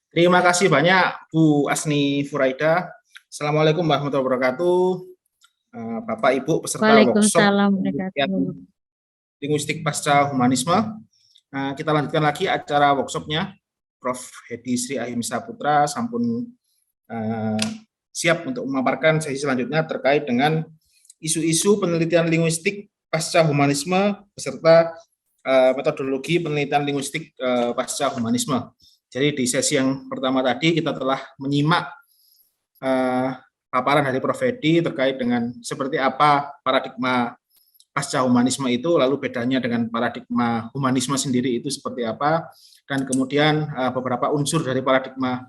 Terima kasih banyak Bu Asni Furaida. Assalamualaikum warahmatullahi wabarakatuh. Bapak Ibu peserta workshop Waalaikumsalam penelitian warahmatullahi linguistik pasca humanisme. Kita lanjutkan lagi acara workshopnya. Prof. Hedi Sri Ahimsa Putra sampun siap untuk memaparkan sesi selanjutnya terkait dengan isu-isu penelitian linguistik pasca humanisme beserta metodologi penelitian linguistik pasca humanisme. Jadi di sesi yang pertama tadi kita telah menyimak paparan dari Prof. Hedi terkait dengan seperti apa paradigma pasca humanisme itu, lalu bedanya dengan paradigma humanisme sendiri itu seperti apa, dan kemudian beberapa unsur dari paradigma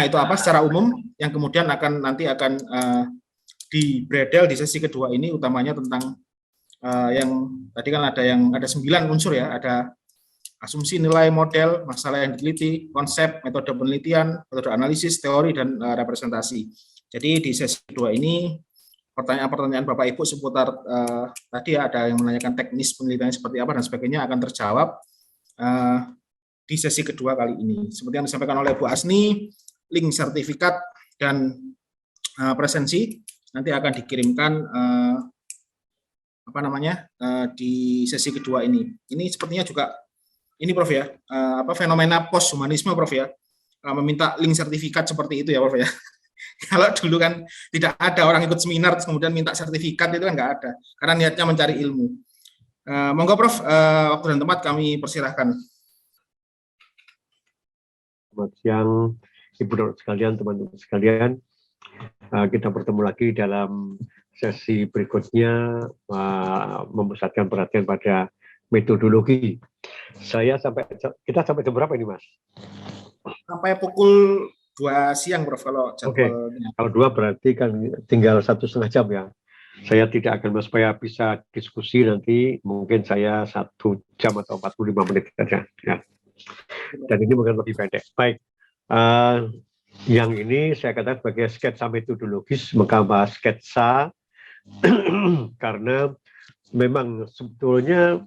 itu apa secara umum yang kemudian nanti akan dibredel di sesi kedua ini, utamanya tentang yang tadi kan ada 9 unsur ya, ada asumsi, nilai, model, masalah yang diteliti, konsep, metode penelitian, metode analisis, teori, dan representasi. Jadi di sesi kedua ini pertanyaan-pertanyaan Bapak Ibu seputar tadi ya, ada yang menanyakan teknis penelitiannya seperti apa dan sebagainya akan terjawab di sesi kedua kali ini. Seperti yang disampaikan oleh Bu Asni, link sertifikat dan presensi nanti akan dikirimkan di sesi kedua ini. Ini sepertinya juga ini Prof ya, fenomena post humanisme Prof ya, meminta link sertifikat seperti itu ya Prof ya. Kalau dulu kan tidak ada orang ikut seminar kemudian minta sertifikat, itu kan nggak ada, karena niatnya mencari ilmu. Monggo Prof, waktu dan tempat kami persilahkan. Selamat siang Ibu dan sekalian, teman-teman sekalian. Kita bertemu lagi dalam sesi berikutnya, memusatkan perhatian pada metodologi. Kita sampai jam berapa ini, Mas? Sampai pukul 2 siang, Prof. Kalau jadwalnya. Kalau 2 berarti kan tinggal 1,5 jam ya. Saya tidak akan, supaya bisa diskusi nanti, mungkin saya 1 jam atau 45 menit saja. Ya. Dan ini mungkin lebih pendek. Baik, yang ini saya katakan sebagai sketsa metodologis, maka bahas sketsa, karena memang sebetulnya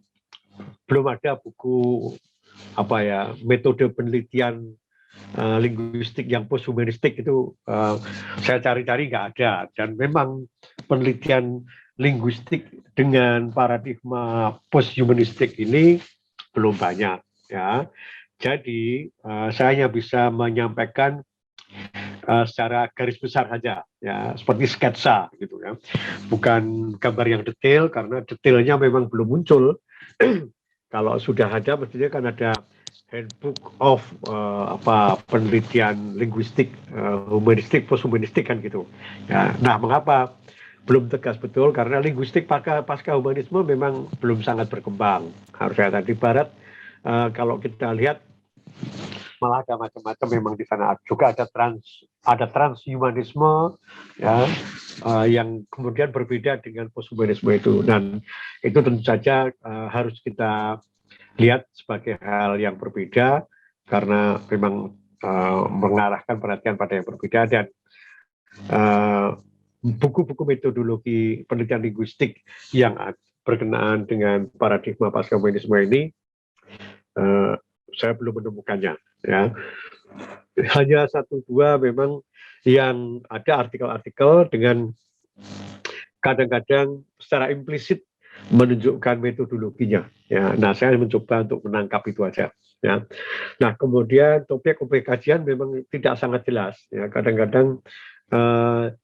belum ada buku metode penelitian linguistik yang posthumanistik itu saya cari-cari nggak ada, dan memang penelitian linguistik dengan paradigma posthumanistik ini belum banyak ya. Jadi saya hanya bisa menyampaikan secara garis besar saja ya, seperti sketsa gitu ya, bukan gambar yang detail karena detailnya memang belum muncul. Kalau sudah ada mestinya kan ada handbook of penelitian linguistik humanistik posthumanistik kan gitu ya. Nah, mengapa belum tegas betul? Karena linguistik pasca humanisme memang belum sangat berkembang. Harusnya tadi barat kalau kita lihat malah ada macam-macam memang di sana. Juga ada transhumanisme ya, yang kemudian berbeda dengan posthumanisme itu, dan itu tentu saja harus kita lihat sebagai hal yang berbeda karena memang mengarahkan perhatian pada yang berbeda. Dan buku-buku metodologi penelitian linguistik yang berkenaan dengan paradigma pasca humanisme ini saya belum menemukannya ya. Hanya 1-2 memang yang ada artikel-artikel dengan kadang-kadang secara implisit menunjukkan metodologinya ya. Nah, saya mencoba untuk menangkap itu aja ya. Nah, kemudian topik kajian memang tidak sangat jelas ya, kadang-kadang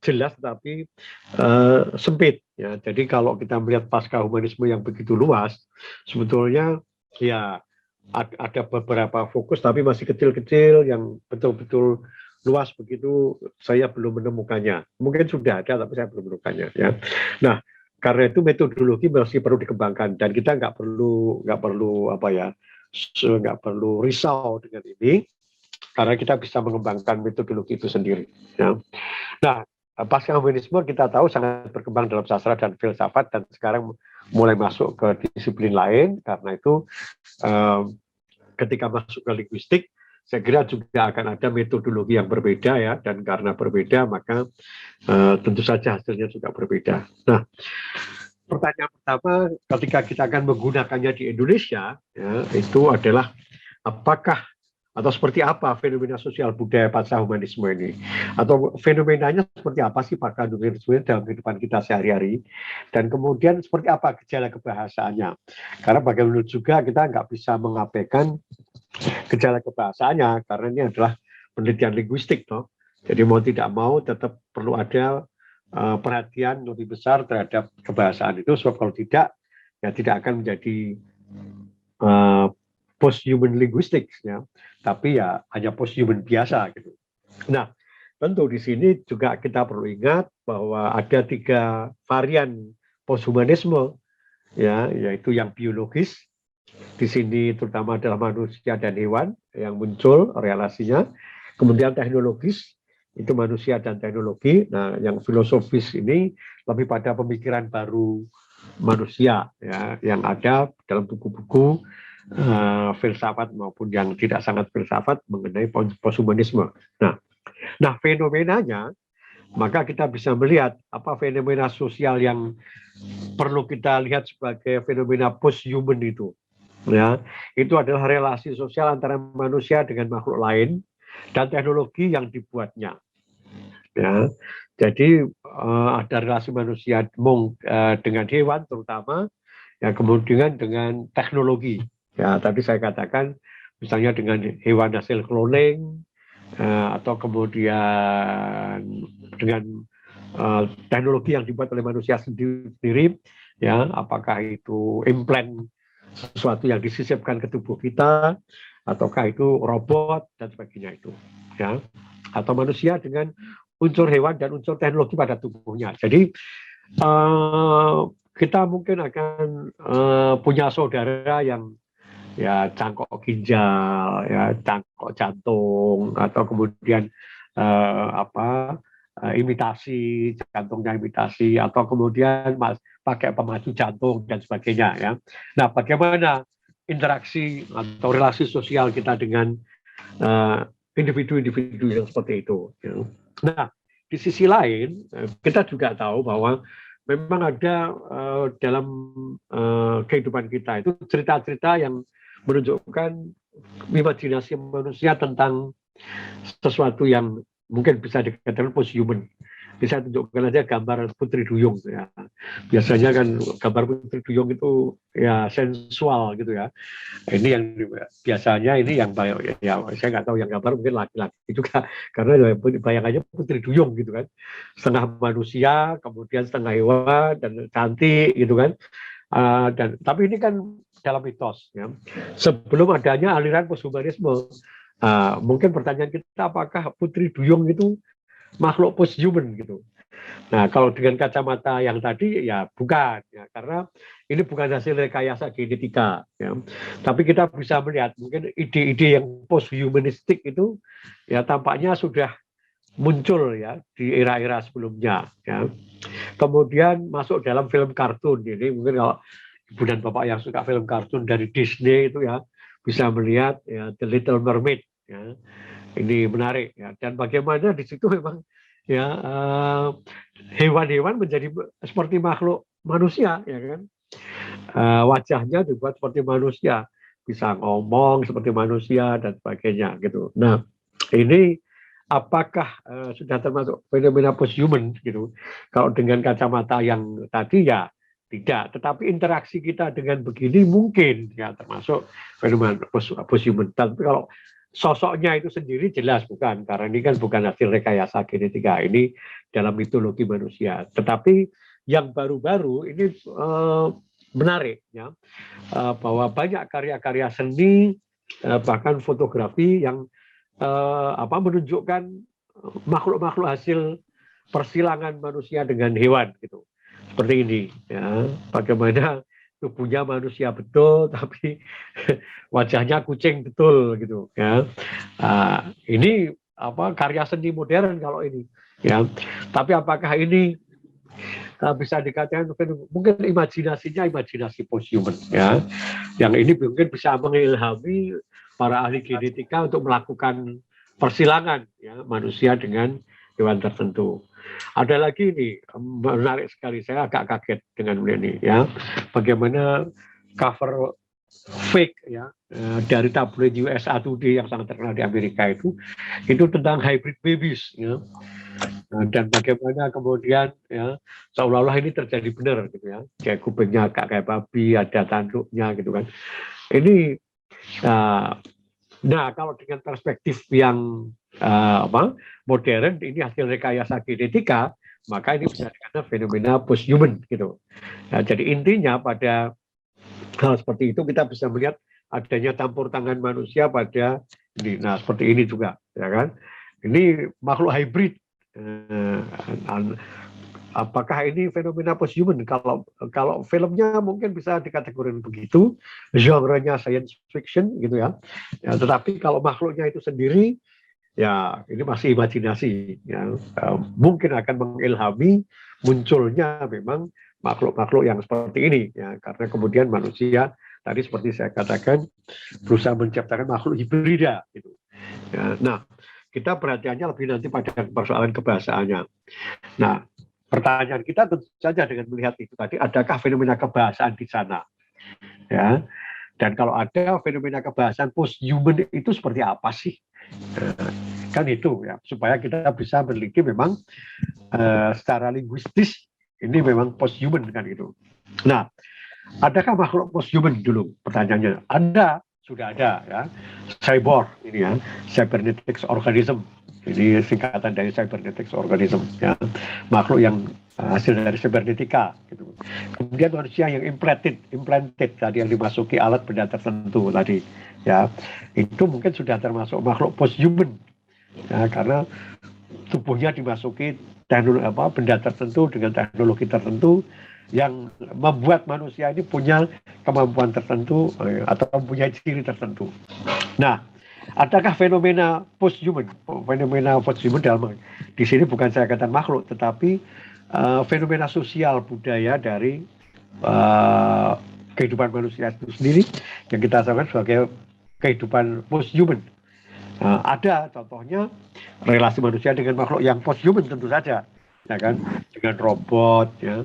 jelas tapi sempit ya. Jadi kalau kita melihat pasca humanisme yang begitu luas, sebetulnya ya ada beberapa fokus tapi masih kecil-kecil yang betul-betul luas begitu, saya belum menemukannya. Mungkin sudah ada tapi saya belum menemukannya ya. Nah, karena itu metodologi masih perlu dikembangkan, dan kita nggak perlu risau dengan ini karena kita bisa mengembangkan metodologi itu sendiri ya. Nah, pasca humanisme kita tahu sangat berkembang dalam sastra dan filsafat, dan sekarang mulai masuk ke disiplin lain. Karena itu ketika masuk ke linguistik, saya kira juga akan ada metodologi yang berbeda ya, dan karena berbeda maka tentu saja hasilnya juga berbeda. Nah, pertanyaan pertama ketika kita akan menggunakannya di Indonesia ya, itu adalah apakah Atau seperti apa fenomena sosial budaya pasca humanisme ini? Atau fenomenanya seperti apa sih Pak kandungan dalam kehidupan kita sehari-hari? Dan kemudian seperti apa gejala kebahasaannya? Karena bagaimana juga kita nggak bisa mengabaikan gejala kebahasaannya, karena ini adalah penelitian linguistik, toh. Jadi mau tidak mau tetap perlu ada perhatian lebih besar terhadap kebahasaan itu, sebab kalau tidak, ya tidak akan menjadi post-human linguistics, ya, tapi ya hanya post-human biasa gitu. Nah, tentu di sini juga kita perlu ingat bahwa ada 3 varian post-humanisme, ya, yaitu yang biologis. Di sini terutama adalah manusia dan hewan yang muncul relasinya. Kemudian teknologis, itu manusia dan teknologi. Nah, yang filosofis ini lebih pada pemikiran baru manusia, ya, yang ada dalam buku-buku filsafat maupun yang tidak sangat filsafat mengenai posthumanisme. Nah, fenomenanya, maka kita bisa melihat apa fenomena sosial yang perlu kita lihat sebagai fenomena posthuman itu. Ya, itu adalah relasi sosial antara manusia dengan makhluk lain dan teknologi yang dibuatnya. Ya, jadi ada relasi manusia dengan hewan terutama, ya, kemudian dengan teknologi. Ya, tadi saya katakan misalnya dengan hewan hasil cloning, atau kemudian dengan teknologi yang dibuat oleh manusia sendiri, ya, apakah itu implant, sesuatu yang disisipkan ke tubuh kita, ataukah itu robot dan sebagainya itu, ya, atau manusia dengan unsur hewan dan unsur teknologi pada tubuhnya. Jadi kita mungkin akan punya saudara yang ya cangkok ginjal, ya cangkok jantung, atau kemudian imitasi jantungnya imitasi, atau kemudian pakai pemacu jantung dan sebagainya, ya. Nah, bagaimana interaksi atau relasi sosial kita dengan individu-individu yang seperti itu, ya. Nah, di sisi lain kita juga tahu bahwa memang ada dalam kehidupan kita itu cerita-cerita yang menunjukkan imajinasi manusia tentang sesuatu yang mungkin bisa dikatakan post-human. Bisa tunjukkan aja gambar Putri Duyung, ya. Biasanya kan gambar Putri Duyung itu ya sensual gitu, ya. Ini yang biasanya ini yang ya saya nggak tahu yang gambar mungkin laki-laki juga, karena bayangannya Putri Duyung gitu kan, setengah manusia kemudian setengah hewan dan cantik gitu kan. Dan tapi ini kan dalam mitos, ya. Sebelum adanya aliran posthumanisme, mungkin pertanyaan kita apakah Putri Duyung itu makhluk posthuman gitu. Nah, kalau dengan kacamata yang tadi ya bukan, ya, karena ini bukan hasil rekayasa genetika, ya. Tapi kita bisa melihat mungkin ide-ide yang posthumanistik itu ya tampaknya sudah muncul, ya, di era-era sebelumnya, ya. Kemudian masuk dalam film kartun. Ini mungkin kalau ibu dan bapak yang suka film kartun dari Disney itu ya bisa melihat ya The Little Mermaid, ya. Ini menarik, ya. Dan bagaimana di situ memang ya hewan-hewan menjadi seperti makhluk manusia, ya kan. Wajahnya dibuat seperti manusia, bisa ngomong seperti manusia dan sebagainya gitu. Nah, ini apakah sudah termasuk fenomena posthuman gitu? Kalau dengan kacamata yang tadi ya tidak, tetapi interaksi kita dengan begini mungkin ya termasuk fenomena posthuman. Tapi kalau sosoknya itu sendiri jelas bukan, karena ini kan bukan hasil rekayasa genetika, ini dalam mitologi manusia. Tetapi yang baru-baru ini menarik, ya, bahwa banyak karya-karya seni bahkan fotografi yang menunjukkan makhluk-makhluk hasil persilangan manusia dengan hewan gitu, seperti ini, ya. Bagaimana tubuhnya manusia betul tapi wajahnya kucing betul gitu, ya. Ini karya seni modern kalau ini, ya. Tapi apakah ini bisa dikatakan mungkin imajinasinya imajinasi posthuman, ya. Yang ini mungkin bisa mengilhami para ahli genetika untuk melakukan persilangan, ya, manusia dengan hewan tertentu. Ada lagi ini menarik sekali, saya agak kaget dengan ini, ya. Bagaimana cover fake ya dari tabloid USA Today yang sangat terkenal di Amerika itu tentang hybrid babies ya. Dan bagaimana kemudian ya seolah-olah ini terjadi benar gitu ya, kayak kupingnya kayak babi, ada tanduknya gitu kan. Ini nah kalau dengan perspektif yang modern, ini hasil rekayasa genetika, maka ini bisa dikatakan fenomena posthuman gitu. Nah, jadi intinya pada hal seperti itu kita bisa melihat adanya campur tangan manusia pada ini. Nah seperti ini juga ya kan, ini makhluk hybrid. Apakah ini fenomena posthuman? Kalau filmnya mungkin bisa dikategorikan begitu, genre-nya science fiction gitu ya. Tetapi kalau makhluknya itu sendiri, ya ini masih imajinasi. Ya. Mungkin akan mengilhami munculnya memang makhluk-makhluk yang seperti ini. Ya. Karena kemudian manusia tadi seperti saya katakan berusaha menciptakan makhluk hibrida. Gitu. Ya. Nah, kita perhatiannya lebih nanti pada persoalan kebahasaannya. Nah, pertanyaan kita tentu saja dengan melihat itu tadi, adakah fenomena kebahasaan di sana? Ya, dan kalau ada fenomena kebahasaan post-human itu seperti apa sih? Kan itu ya, supaya kita bisa meneliti memang secara linguistis ini memang post-human kan itu. Nah, adakah makhluk post-human dulu? Pertanyaannya, sudah ada ya, cyborg ini ya, cybernetics organism, ini singkatan dari cybernetics organism ya, makhluk yang hasil dari cybernetika gitu. Kemudian manusia yang implanted tadi, yang dimasuki alat benda tertentu tadi ya, itu mungkin sudah termasuk makhluk post-human ya, karena tubuhnya dimasuki benda tertentu dengan teknologi tertentu yang membuat manusia ini punya kemampuan tertentu atau mempunyai ciri tertentu. Nah, adakah fenomena post-human? Fenomena post-human dalam di sini bukan saya katakan makhluk, tetapi fenomena sosial budaya dari kehidupan manusia itu sendiri yang kita sebut sebagai kehidupan post-human. Ada contohnya relasi manusia dengan makhluk yang post-human tentu saja. Ya kan, dengan robot ya,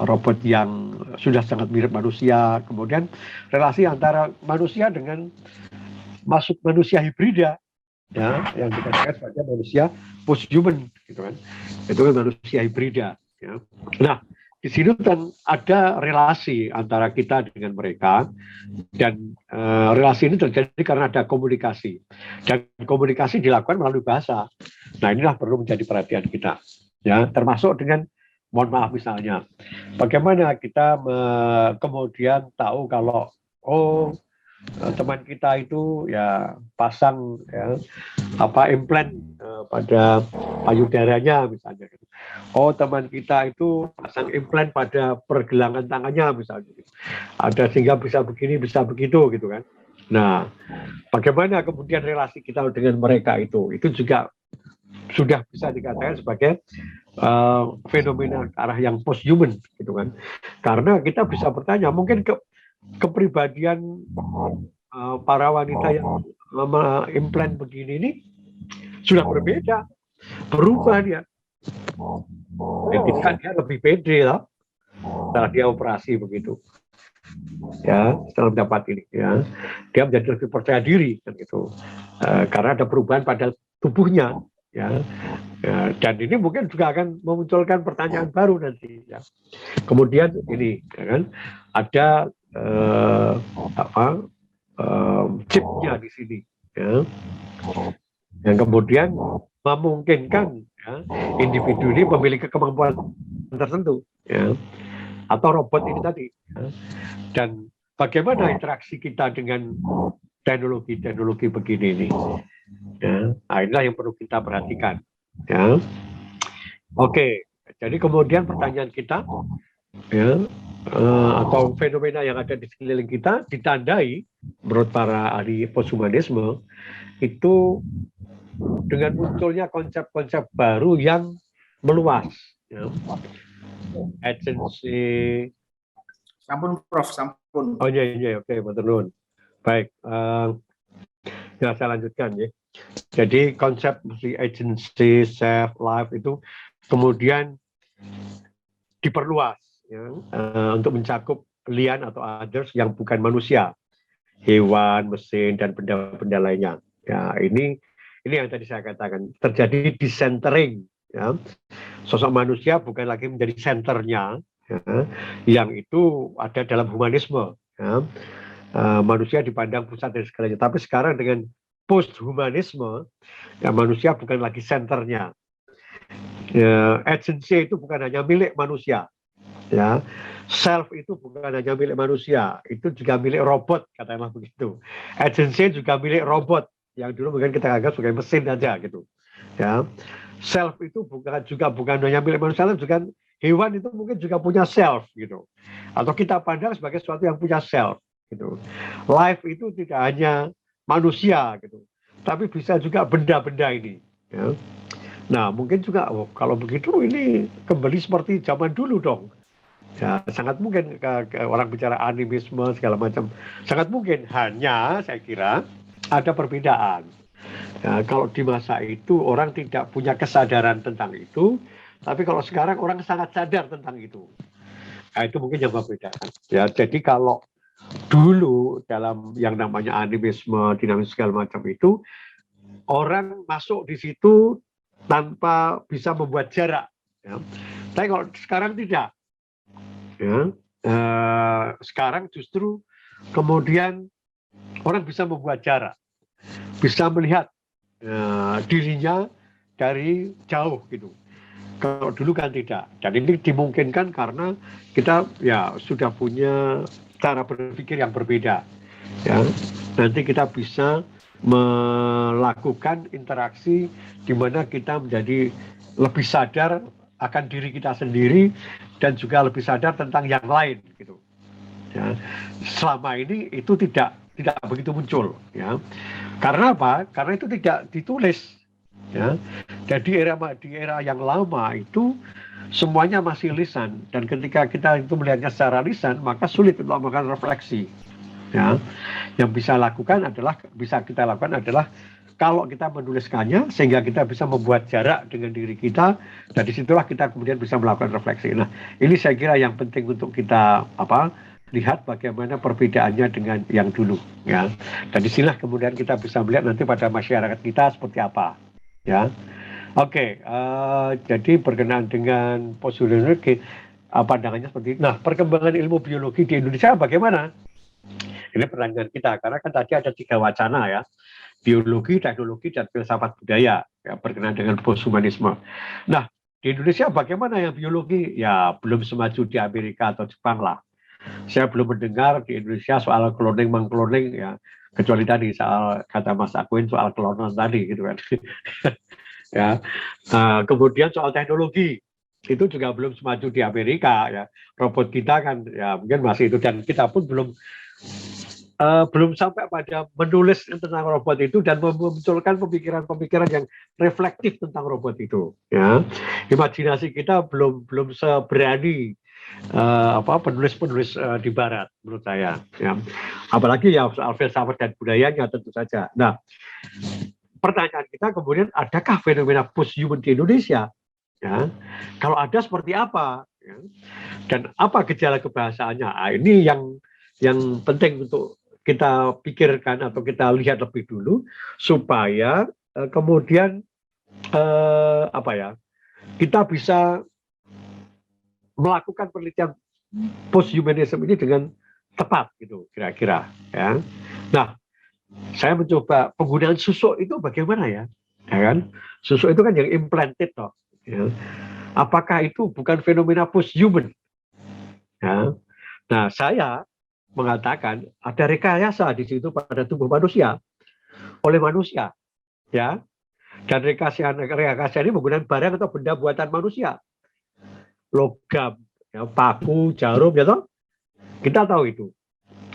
robot yang sudah sangat mirip manusia, kemudian relasi antara manusia dengan manusia hibrida ya, yang dikatakan sebagai manusia post-human gitu kan, itu kan manusia hibrida ya. Nah di sini kan ada relasi antara kita dengan mereka, dan relasi ini terjadi karena ada komunikasi, dan komunikasi dilakukan melalui bahasa. Nah inilah perlu menjadi perhatian kita ya, termasuk dengan mohon maaf misalnya bagaimana kita kemudian tahu kalau teman kita itu ya pasang ya implan pada payudaranya misalnya. Teman kita itu pasang implan pada pergelangan tangannya misalnya. Ada sehingga bisa begini bisa begitu gitu kan. Nah, bagaimana kemudian relasi kita dengan mereka itu juga sudah bisa dikatakan sebagai fenomena ke arah yang post-human gitu kan. Karena kita bisa bertanya mungkin kepribadian para wanita yang implan begini ini sudah berbeda, berubah dia. Ketika dia lebih pede lah setelah dia operasi begitu. Ya, setelah mendapat ini ya, dia menjadi lebih percaya diri kan gitu. Karena ada perubahan pada tubuhnya ya. Dan ini mungkin juga akan memunculkan pertanyaan baru nanti ya. Kemudian ini ya kan, ada chipnya di sini ya, yang kemudian memungkinkan ya, individu ini memiliki kemampuan tertentu ya, atau robot ini tadi ya. Dan bagaimana interaksi kita dengan teknologi begini ini ya. Nah, inilah yang perlu kita perhatikan ya. Oke, jadi kemudian pertanyaan kita ya, atau fenomena yang ada di sekeliling kita ditandai menurut para ahli posthumanisme itu dengan munculnya konsep-konsep baru yang meluas ya. Agency. Sampun Prof, sampun. Oh iya, oke, betul. Baik, ya saya lanjutkan ya. Jadi konsep agency, self, life itu kemudian diperluas ya, untuk mencakup lian atau others yang bukan manusia, hewan, mesin, dan benda-benda lainnya. Ya, ini yang tadi saya katakan, terjadi decentering. Ya. Sosok manusia bukan lagi menjadi senternya, ya, yang itu ada dalam humanisme. Ya. Manusia dipandang pusat dari segalanya. Tapi sekarang dengan post-humanisme, ya, manusia bukan lagi senternya. Ya, agency itu bukan hanya milik manusia. Ya, self itu bukan hanya milik manusia, itu juga milik robot, katakanlah begitu. Agency juga milik robot yang dulu mungkin kita anggap sebagai mesin aja gitu. Ya, self itu bukan hanya milik manusia, juga hewan itu mungkin juga punya self gitu. Atau kita pandang sebagai sesuatu yang punya self gitu. Life itu tidak hanya manusia gitu, tapi bisa juga benda-benda ini. Ya. Nah, mungkin juga kalau begitu ini kembali seperti zaman dulu dong. Ya, sangat mungkin ke orang bicara animisme segala macam. Sangat mungkin, hanya saya kira ada perbedaan. Ya, kalau di masa itu orang tidak punya kesadaran tentang itu, tapi kalau sekarang orang sangat sadar tentang itu. Nah, itu mungkin yang membedakan. Ya, jadi kalau dulu dalam yang namanya animisme, dinamis segala macam itu, orang masuk di situ tanpa bisa membuat jarak. Ya. Tapi kalau sekarang tidak. Ya, sekarang justru kemudian orang bisa membuat jarak, bisa melihat dirinya dari jauh gitu. Kalau dulu kan tidak. Dan ini dimungkinkan karena kita ya sudah punya cara berpikir yang berbeda. Ya, nanti kita bisa melakukan interaksi di mana kita menjadi lebih sadar akan diri kita sendiri dan juga lebih sadar tentang yang lain gitu. Ya. Selama ini itu tidak begitu muncul, ya. Karena apa? Karena itu tidak ditulis, ya. Jadi di era yang lama itu semuanya masih lisan, dan ketika kita itu melihatnya secara lisan, maka sulit untuk melakukan refleksi. Ya. Yang bisa kita lakukan adalah kalau kita menuliskannya sehingga kita bisa membuat jarak dengan diri kita, dan disitulah kita kemudian bisa melakukan refleksi. Nah, ini saya kira yang penting untuk kita lihat bagaimana perbedaannya dengan yang dulu, ya. Dan disinilah kemudian kita bisa melihat nanti pada masyarakat kita seperti apa, ya. Oke, jadi berkenaan dengan posthumanisme, pandangannya seperti itu. Nah, perkembangan ilmu biologi di Indonesia bagaimana? Ini pertanyaan kita, karena kan tadi ada 3 wacana ya, biologi, teknologi, dan filsafat budaya, ya, berkenaan dengan posthumanisme. Nah, di Indonesia bagaimana yang biologi? Ya, belum semaju di Amerika atau Jepang lah. Saya belum mendengar di Indonesia soal cloning, mengcloning, ya, kecuali tadi soal kata Mas Akwin soal klonon tadi, gitu kan. Ya, kemudian soal teknologi, itu juga belum semaju di Amerika, ya. Robot kita kan, ya mungkin masih itu, dan kita pun belum sampai pada menulis tentang robot itu dan memunculkan pemikiran-pemikiran yang reflektif tentang robot itu. Ya, imajinasi kita belum seberani penulis-penulis di Barat, menurut saya. Ya, apalagi ya soal filsafat dan budayanya tentu saja. Nah, pertanyaan kita kemudian, adakah fenomena post-human di Indonesia? Ya, kalau ada seperti apa? Ya, dan apa gejala kebahasaannya? Nah, ini yang penting untuk kita pikirkan atau kita lihat lebih dulu supaya kemudian kita bisa melakukan penelitian posthumanism ini dengan tepat gitu kira-kira, ya. Nah, saya mencoba penggunaan susuk itu bagaimana ya kan? Susuk itu kan yang implanted toh, ya. Apakah itu bukan fenomena posthuman? Ya. Nah, saya mengatakan ada rekayasa di situ pada tubuh manusia oleh manusia, ya. Dan rekayasa ini menggunakan barang atau benda buatan manusia, logam, ya, paku, jarum, ya toh? Kita tahu itu,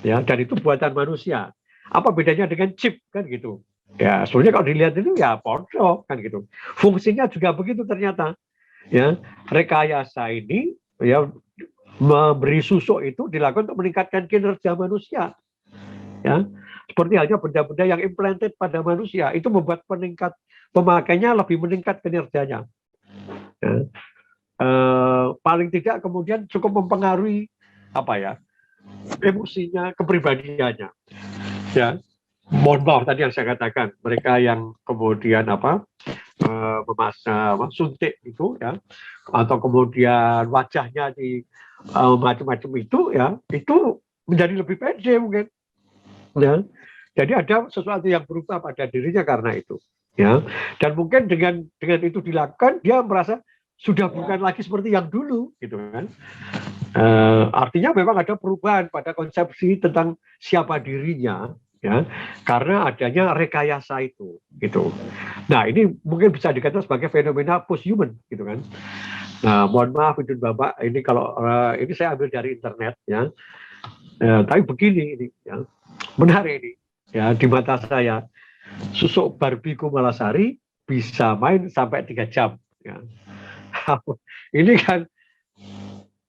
ya. Dan itu buatan manusia. Apa bedanya dengan chip kan gitu? Ya, sebenarnya kalau dilihat itu ya podo kan gitu. Fungsinya juga begitu ternyata, ya. Rekayasa ini, ya, memberi susuk itu dilakukan untuk meningkatkan kinerja manusia, ya. Seperti halnya benda-benda yang implanted pada manusia itu membuat pemakainya lebih meningkat kinerjanya, ya. Paling tidak kemudian cukup mempengaruhi emosinya, kepribadiannya. Ya, mohon maaf tadi yang saya katakan, mereka yang kemudian suntik itu ya, atau kemudian wajahnya di macam-macam itu ya, itu menjadi lebih pede mungkin. Ya, jadi ada sesuatu yang berubah pada dirinya karena itu. Ya, dan mungkin dengan itu dilakukan, dia merasa sudah bukan lagi seperti yang dulu, gitu kan. Artinya memang ada perubahan pada konsepsi tentang siapa dirinya, ya, karena adanya rekayasa itu, gitu. Nah, ini mungkin bisa dikatakan sebagai fenomena post-human, gitu kan. Nah, mohon maaf itu Bapak, ini kalau ini saya ambil dari internet, ya. Tapi begini ini, ya, menarik ini, ya, di mata saya, Susuk Barbie Kumalasari bisa main sampai 3 jam, ya. Ini kan,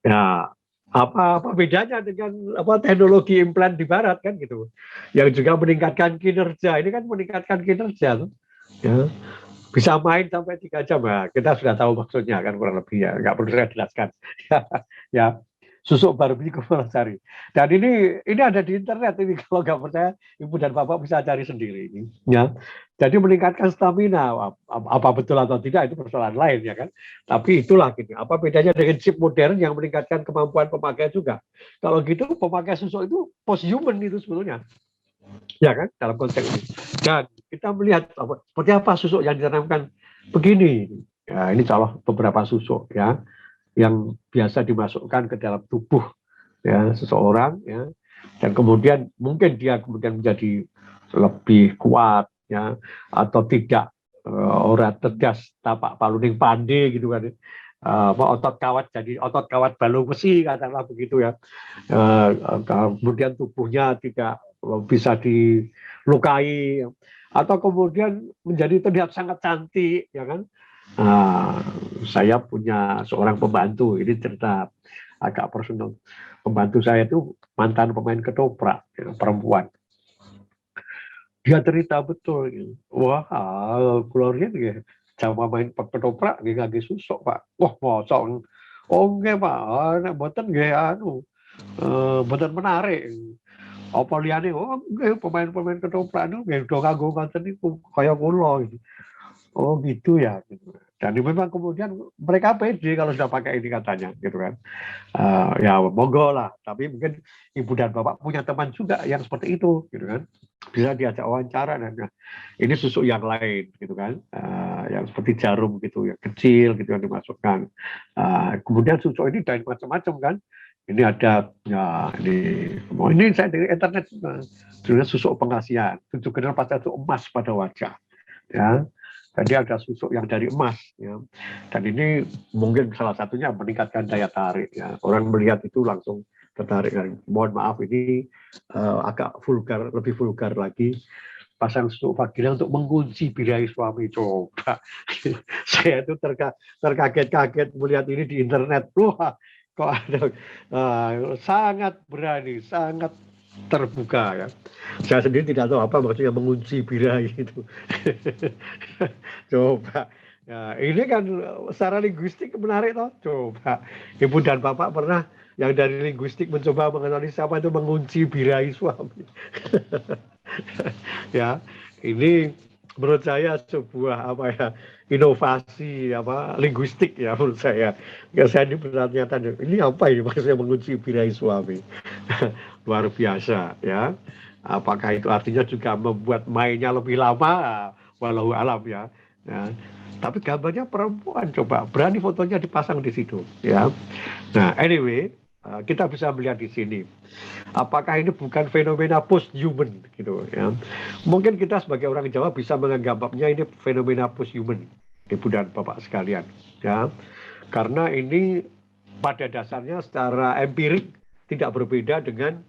ya, apa bedanya dengan teknologi implan di barat kan gitu, yang juga meningkatkan kinerja. Ini kan meningkatkan kinerja tuh, ya, bisa main sampai 3 jam. Nah, kita sudah tahu maksudnya kan kurang lebih, ya, nggak perlu saya jelaskan. Ya, Susuk Barbie Kumalasari. Dan ini ada di internet ini, kalau nggak percaya Ibu dan Bapak bisa cari sendiri ini, ya. Jadi meningkatkan stamina, apa betul atau tidak itu persoalan lain, ya kan. Tapi itulah gini, apa bedanya dengan chip modern yang meningkatkan kemampuan pemakai juga. Kalau gitu pemakai susuk itu post human itu sebetulnya, ya kan, dalam konteks ini. Dan kita melihat seperti apa susuk yang ditanamkan begini. Ya, ini contoh beberapa susuk, ya, yang biasa dimasukkan ke dalam tubuh, ya, seseorang, ya, dan kemudian mungkin dia kemudian menjadi lebih kuat, ya, atau tidak orang tegas tapak paluning pande gitu kan, otot kawat jadi otot kawat balung besi katakanlah begitu, ya. Kemudian tubuhnya tidak bisa dilukai, atau kemudian menjadi terlihat sangat cantik, ya kan. Saya punya seorang pembantu, ini cerita agak personal. Pembantu saya itu mantan pemain ketoprak, ya, perempuan. Dia cerita betul, gitu. Wah, keluarnya ya, sama main ketoprak nggak susuk Pak. Wah, mosok. Oh nggih Pak, nek mboten nggih mboten menarik. Apa liyane? Oh nggih, pemain-pemain ketoprak niku nggih do kanggo ngoten niku kaya kula gitu. Oh gitu ya, gitu. Dan memang kemudian mereka pede kalau sudah pakai ini katanya, gitu kan. Ya monggo lah. Tapi mungkin Ibu dan Bapak punya teman juga yang seperti itu, gitu kan. Bisa diajak wawancara dan ini susuk yang lain, gitu kan. Yang seperti jarum gitu, yang kecil gitu yang dimasukkan. Kemudian susuk ini dari macam-macam kan. Ini ada, ya ini saya dari internet, sebenarnya susuk pengasihan. 7 generasi itu emas pada wajah, ya. Jadi ada susuk yang dari emas, ya. Dan ini mungkin salah satunya meningkatkan daya tarik, ya. Orang melihat itu langsung tertarik. Mohon maaf ini agak vulgar, lebih vulgar lagi. Pasang susuk vagina untuk mengunci birahi suami, coba. Saya itu terkaget-kaget melihat ini di internet. Wah, kok ada sangat berani, sangat terbuka, ya. Saya sendiri tidak tahu apa maksudnya mengunci birahi itu. Coba, ya, ini kan secara linguistik menarik toh. Coba Ibu dan Bapak pernah yang dari linguistik mencoba mengenali siapa itu mengunci birahi suami. Ya, ini menurut saya sebuah inovasi linguistik, ya, menurut saya. Saya ini bertanya ini apa ini maksudnya mengunci birahi suami. Luar biasa, ya. Apakah itu artinya juga membuat mainnya lebih lama? Walau alam, ya. Tapi gambarnya perempuan, coba berani fotonya dipasang di situ, ya. Nah, anyway, kita bisa melihat di sini. Apakah ini bukan fenomena post-human, gitu, ya? Mungkin kita sebagai orang Jawa bisa menganggapnya ini fenomena post-human, Ibu dan Bapak sekalian, ya. Karena ini pada dasarnya secara empirik tidak berbeda dengan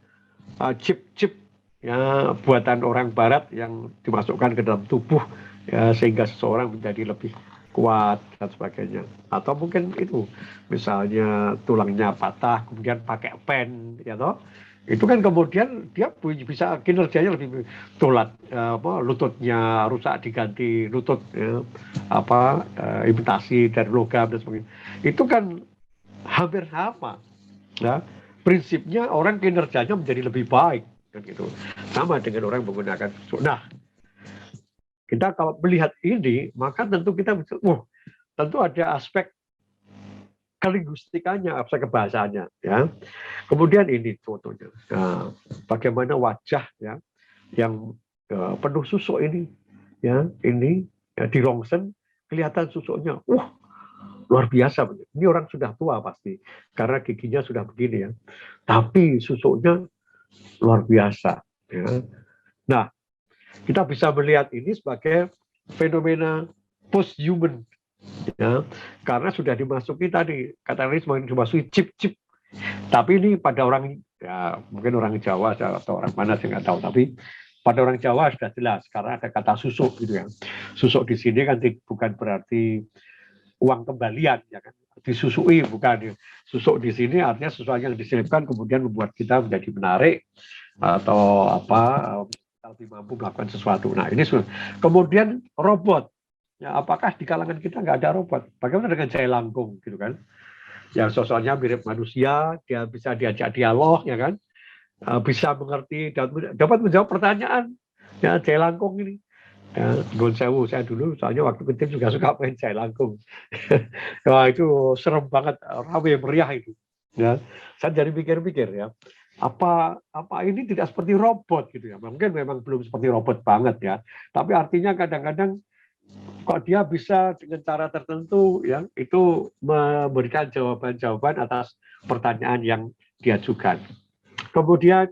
chip-chip, ya, buatan orang Barat yang dimasukkan ke dalam tubuh, ya, sehingga seseorang menjadi lebih kuat dan sebagainya. Atau mungkin itu, misalnya tulangnya patah, kemudian pakai pen, ya toh, itu kan kemudian dia bisa kinerjanya lebih tulat, lututnya rusak diganti lutut, ya, imitasi dari logam dan sebagainya. Itu kan hampir sama, ya. prinsipnya orang kinerjanya menjadi lebih baik, kan gitu. Sama dengan orang menggunakan susuk. Nah, kita kalau melihat ini, maka tentu kita bisa, tentu ada aspek kelinguistikannya, aspek kebahasaannya, ya. Kemudian ini contohnya, bagaimana wajah ya yang penuh susuk ini, ya ini ya, di rongsen kelihatan susuknya, luar biasa. Ini orang sudah tua pasti, karena giginya sudah begini ya. Tapi susuknya luar biasa. Ya. Nah, kita bisa melihat ini sebagai fenomena post-human. Ya, karena sudah dimasuki tadi, kata ini semakin dimasuki chip-chip. Tapi ini pada orang, ya mungkin orang Jawa atau orang mana saya nggak tahu, tapi pada orang Jawa sudah jelas, karena ada kata susuk gitu ya. Susuk di sini kan bukan berarti uang kembalian, ya kan? Disusui bukan. Susuk di sini artinya sesuatu yang diselipkan kemudian membuat kita menjadi menarik atau lebih mampu melakukan sesuatu. Nah ini kemudian robot. Ya, apakah di kalangan kita nggak ada robot? Bagaimana dengan Jai Langkung gitu kan? Yang sosoknya mirip manusia, dia bisa diajak dialog, ya kan? Bisa mengerti, dapat menjawab pertanyaan. Ya, Jai Langkung ini. Ya, Gun Sewu, saya dulu soalnya waktu kecil juga suka main Jai Langkung. Wah, itu serem banget, ramai meriah itu. Ya, saya jadi pikir-pikir ya, apa ini tidak seperti robot gitu ya? Mungkin memang belum seperti robot banget ya, tapi artinya kadang-kadang kok dia bisa dengan cara tertentu ya itu memberikan jawaban-jawaban atas pertanyaan yang diajukan. Kemudian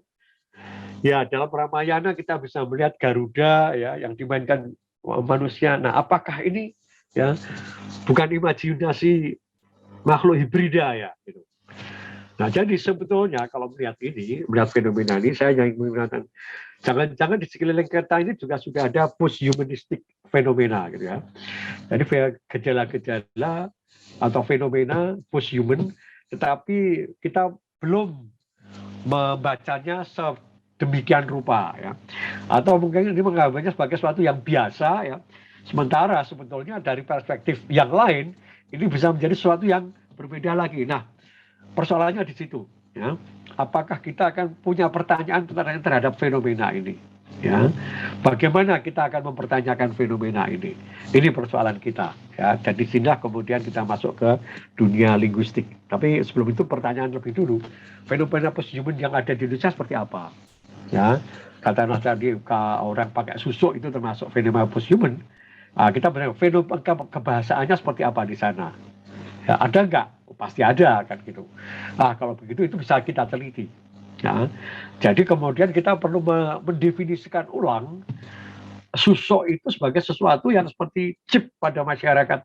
ya dalam Ramayana kita bisa melihat Garuda ya yang dimainkan manusia. Nah, apakah ini ya bukan imajinasi makhluk hibrida ya gitu. Nah, jadi sebetulnya kalau melihat fenomena ini, saya yang mengatakan jangan-jangan di sekeliling kita ini juga sudah ada post-humanistic fenomena gitu ya. Jadi gejala-gejala atau fenomena post-human, tetapi kita belum membacanya sedemikian rupa ya. Atau mungkin ini menganggapnya sebagai sesuatu yang biasa ya. Sementara sebetulnya dari perspektif yang lain ini bisa menjadi sesuatu yang berbeda lagi. Nah, persoalannya di situ ya. Apakah kita akan punya pertanyaan terhadap fenomena ini ya? Bagaimana kita akan mempertanyakan fenomena ini? Ini persoalan kita ya. Dan di sinilah kemudian kita masuk ke dunia linguistik. Tapi sebelum itu pertanyaan lebih dulu, fenomena post-human yang ada di Indonesia seperti apa? Ya, kata Mas tadi orang pakai susuk itu termasuk fenomena post-human. Kita bertanya fenomena kebahasaannya seperti apa di sana? Ya, ada nggak? Pasti ada kan gitu. Kalau begitu itu bisa kita teliti. Ya. Jadi kemudian kita perlu mendefinisikan ulang susuk itu sebagai sesuatu yang seperti chip pada masyarakat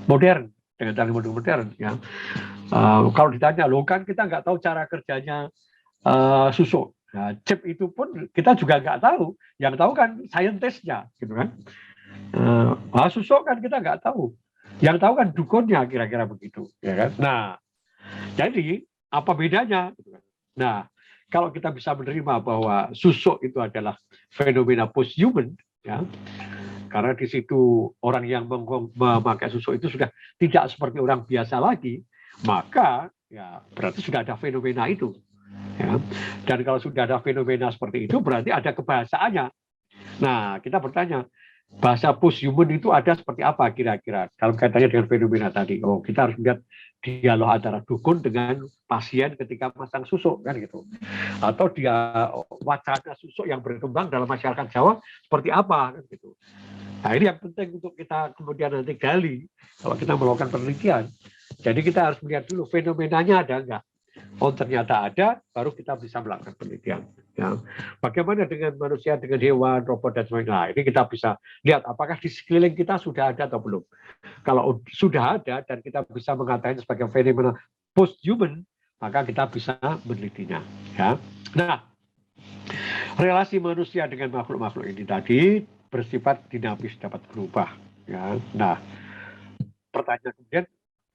modern dengan cara modern. Ya. Kalau ditanya, loh kan kita nggak tahu cara kerjanya susuk. Nah, chip itu pun kita juga nggak tahu. Yang tahu kan saintisnya, gitu kan. Susuk kan kita nggak tahu. Yang tahu kan dukunnya kira-kira begitu, ya kan? Nah, jadi apa bedanya? Nah, kalau kita bisa menerima bahwa susuk itu adalah fenomena post-human, ya, karena di situ orang yang memakai susuk itu sudah tidak seperti orang biasa lagi, maka ya berarti sudah ada fenomena itu. Ya. Dan kalau sudah ada fenomena seperti itu, berarti ada kebahasaannya. Nah, kita bertanya, bahasa post-human itu ada seperti apa kira-kira kalau kaitannya dengan fenomena tadi? Kita harus lihat dialog antara dukun dengan pasien ketika masang susuk kan gitu, atau dia wacana susuk yang berkembang dalam masyarakat Jawa seperti apa kan gitu. Nah, ini yang penting untuk kita kemudian nanti gali kalau kita melakukan penelitian. Jadi kita harus melihat dulu fenomenanya ada enggak. Ternyata ada, baru kita bisa melakukan penelitian. Ya. Bagaimana dengan manusia, dengan hewan, robot, dan sebagainya. Nah, ini kita bisa lihat apakah di sekeliling kita sudah ada atau belum. Kalau sudah ada dan kita bisa mengatakan sebagai fenomena post-human, maka kita bisa menelitinya. Ya. Nah, relasi manusia dengan makhluk-makhluk ini tadi bersifat dinamis, dapat berubah. Ya. Nah, pertanyaan kemudian,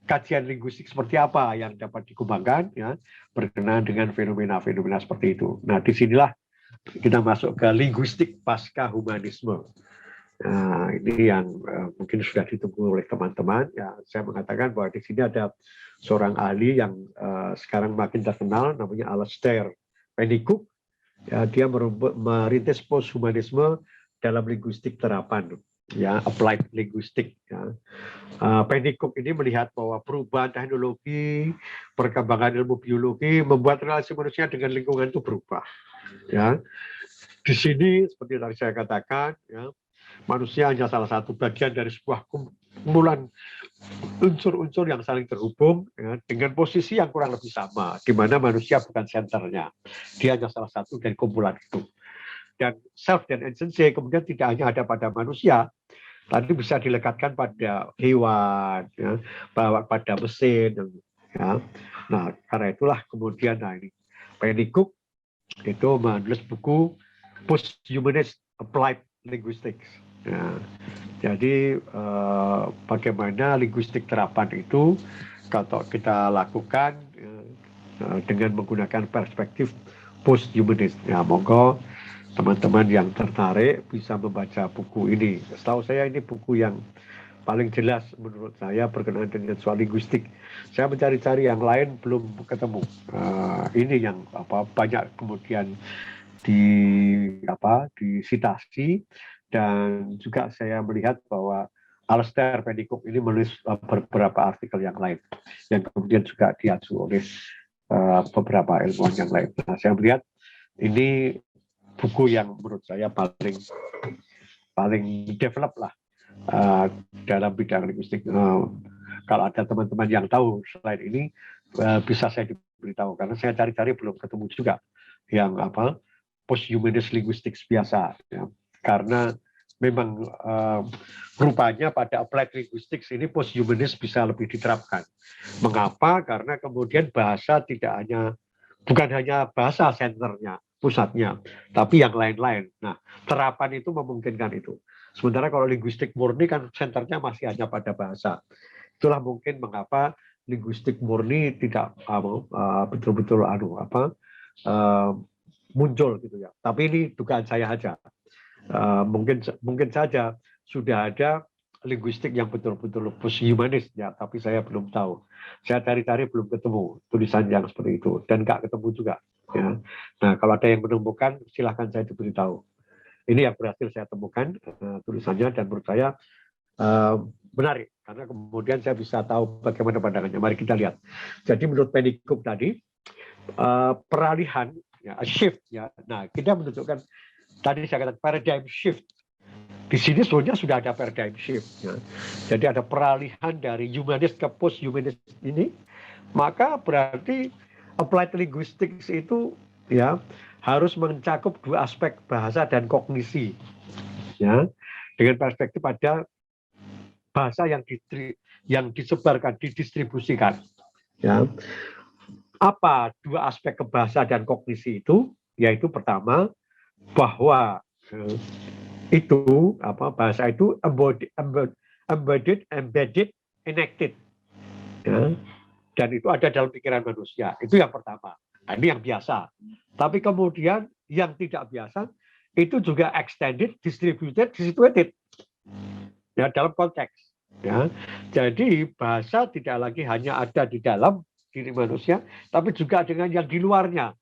kajian linguistik seperti apa yang dapat dikembangkan ya berkenaan dengan fenomena-fenomena seperti itu. Nah, disinilah kita masuk ke linguistik pasca humanisme. Nah, ini yang mungkin sudah ditunggu oleh teman-teman. Ya, saya mengatakan bahwa di sini ada seorang ahli yang sekarang makin terkenal, namanya Alasdair Pennycook. Ya, dia merintis posthumanisme dalam linguistik terapan, ya, applied linguistik. Ya. Pennycook ini melihat bahwa perubahan teknologi, perkembangan ilmu biologi membuat relasi manusia dengan lingkungan itu berubah. Ya, di sini seperti yang saya katakan, ya, manusia hanya salah satu bagian dari sebuah kumpulan unsur-unsur yang saling terhubung, ya, dengan posisi yang kurang lebih sama, di mana manusia bukan senternya, dia hanya salah satu dari kumpulan itu. Dan self dan agency kemudian tidak hanya ada pada manusia, tadi bisa dilekatkan pada hewan, ya, bahwa pada mesin, ya. Nah, karena itulah kemudian ini Pennycook itu menulis buku Posthumanist Applied Linguistics. Ya, jadi bagaimana linguistik terapan itu kalau kita lakukan dengan menggunakan perspektif posthumanist. Ya, monggo teman-teman yang tertarik bisa membaca buku ini. Setahu saya ini buku yang paling jelas menurut saya berkenaan dengan soal linguistik. Saya mencari-cari yang lain belum ketemu. Ini yang banyak kemudian disitasi, dan juga saya melihat bahwa Alasdair Pennycook ini menulis beberapa artikel yang lain yang kemudian juga diacu oleh beberapa ilmuwan yang lain. Nah, saya melihat ini buku yang menurut saya paling develop lah dalam bidang linguistik. Kalau ada teman-teman yang tahu selain ini bisa saya diberitahu, karena saya cari-cari belum ketemu juga yang posthumanist linguistics biasa, ya. Karena memang rupanya pada applied linguistics ini posthumanist bisa lebih diterapkan. Mengapa? Karena kemudian bahasa bukan hanya bahasa senternya, pusatnya, tapi yang lain-lain. Nah, terapan itu memungkinkan itu. Sementara kalau linguistik murni kan senternya masih hanya pada bahasa. Itulah mungkin mengapa linguistik murni tidak betul-betul muncul gitu ya. Tapi ini dugaan saya aja. Mungkin saja sudah ada linguistik yang betul-betul posthumanis ya, tapi saya belum tahu. Saya cari-cari belum ketemu tulisan yang seperti itu, dan nggak ketemu juga. Ya. Nah, kalau ada yang menemukan, silahkan saya diberitahu. Ini yang berhasil saya temukan tulisannya, dan menurut saya menarik karena kemudian saya bisa tahu bagaimana pandangannya. Mari kita lihat. Jadi menurut Pennycook tadi peralihan, ya, shift, ya. Nah, kita menunjukkan tadi saya katakan paradigm shift. Di sini sebenarnya sudah ada paradigm shift, ya. Jadi ada peralihan dari humanist ke post-humanist ini, maka berarti applied linguistics itu ya harus mencakup dua aspek bahasa dan kognisi, ya, dengan perspektif pada bahasa yang disebarkan, didistribusikan, ya. Apa dua aspek ke bahasa dan kognisi itu? Yaitu pertama bahwa bahasa itu embedded, enacted, ya. Dan itu ada dalam pikiran manusia. Itu yang pertama. Nah, ini yang biasa. Tapi kemudian yang tidak biasa itu juga extended, distributed, situated, ya, dalam konteks. Ya. Jadi bahasa tidak lagi hanya ada di dalam diri manusia, tapi juga dengan yang di luarnya.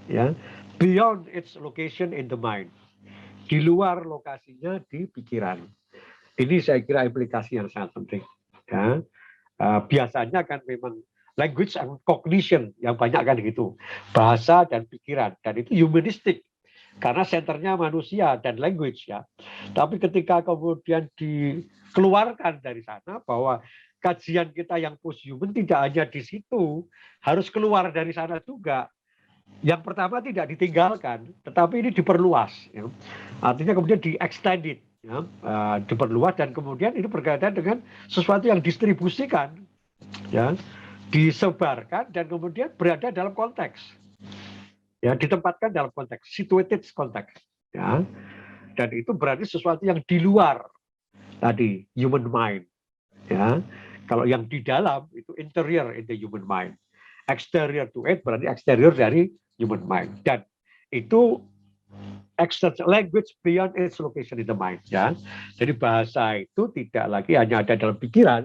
Ya. Beyond its location in the mind. Di luar lokasinya di pikiran. Ini saya kira implikasi yang sangat penting. Ya. Biasanya kan memang language and cognition yang banyak kan gitu, bahasa dan pikiran, dan itu humanistik karena senternya manusia dan language, ya. Tapi ketika kemudian dikeluarkan dari sana bahwa kajian kita yang post-human tidak hanya di situ, harus keluar dari sana juga. Yang pertama tidak ditinggalkan, tetapi ini diperluas, ya. Artinya kemudian di-extended, ya, diperluas, dan kemudian ini berkaitan dengan sesuatu yang distribusikan, ya, disebarkan, dan kemudian berada dalam konteks, ya, ditempatkan dalam konteks, situated konteks, ya, dan itu berarti sesuatu yang di luar tadi human mind, ya. Kalau yang di dalam itu interior in the human mind, exterior to it berarti exterior dari human mind, dan itu language beyond its location in the mind, ya. Jadi bahasa itu tidak lagi hanya ada dalam pikiran.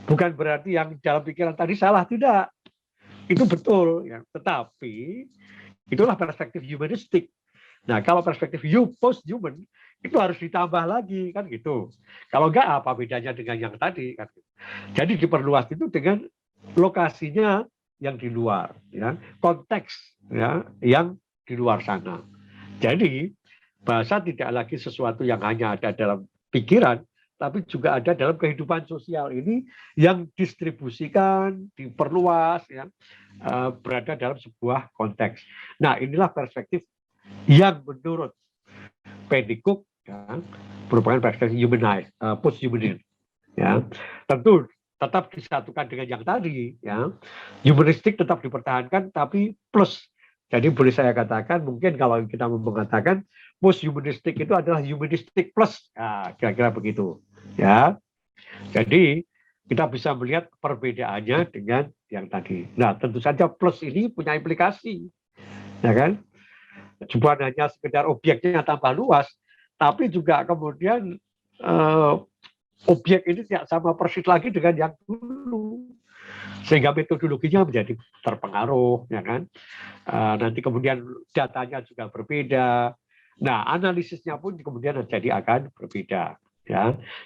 Bukan berarti yang dalam pikiran tadi salah, tidak. Itu betul, ya. Tetapi itulah perspektif humanistik. Nah, kalau perspektif post-human itu harus ditambah lagi, kan gitu. Kalau enggak, apa bedanya dengan yang tadi? Kan? Jadi diperluas itu dengan lokasinya yang di luar, ya, konteks, ya, yang di luar sana. Jadi bahasa tidak lagi sesuatu yang hanya ada dalam pikiran, tapi juga ada dalam kehidupan sosial ini yang distribusikan, diperluas, ya, berada dalam sebuah konteks. Nah, inilah perspektif yang menurut Pennycook, ya, merupakan perspektif post-humanism. Ya, tentu tetap disatukan dengan yang tadi, ya, humanistik tetap dipertahankan, tapi plus. Jadi boleh saya katakan, mungkin kalau kita mengatakan post-humanistik itu adalah humanistik plus, nah, kira-kira begitu, ya. Jadi kita bisa melihat perbedaannya dengan yang tadi. Nah, tentu saja plus ini punya implikasi, ya kan? Bukan hanya sekedar objeknya tambah luas, tapi juga kemudian objek ini tidak sama persis lagi dengan yang dulu, sehingga metodologinya menjadi terpengaruh, ya kan? Nanti kemudian datanya juga berbeda. Nah, analisisnya pun kemudian jadi akan berbeda, ya.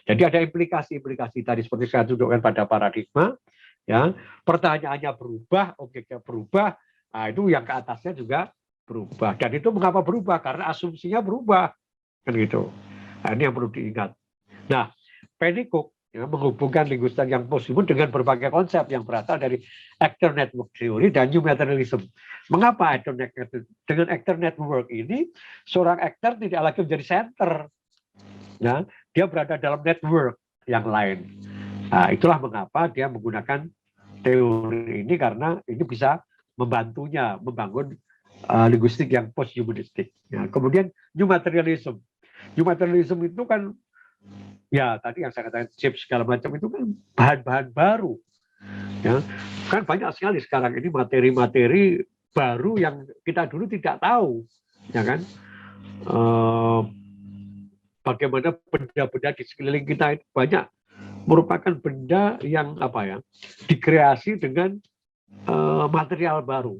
Jadi ada implikasi-implikasi tadi seperti saya tunjukkan pada paradigma, ya. Pertanyaannya berubah, objeknya berubah, nah itu yang ke atasnya juga berubah. Dan itu mengapa berubah? Karena asumsinya berubah, kan gitu. Nah, ini yang perlu diingat. Nah, Pennycook, ya, menghubungkan linguistik yang post-human dengan berbagai konsep yang berasal dari actor network theory dan new materialism. Mengapa actor network? Dengan actor network ini, seorang aktor tidak lagi menjadi center, ya, dia berada dalam network yang lain. Nah, itulah mengapa dia menggunakan teori ini, karena ini bisa membantunya membangun linguistik yang post-humanistik. Ya, kemudian new materialism. New materialism itu kan, ya tadi yang saya katakan chip segala macam itu kan bahan-bahan baru, ya, kan banyak sekali sekarang ini materi-materi baru yang kita dulu tidak tahu, ya kan, bagaimana benda-benda di sekeliling kita itu banyak merupakan benda yang apa ya, dikreasi dengan material baru.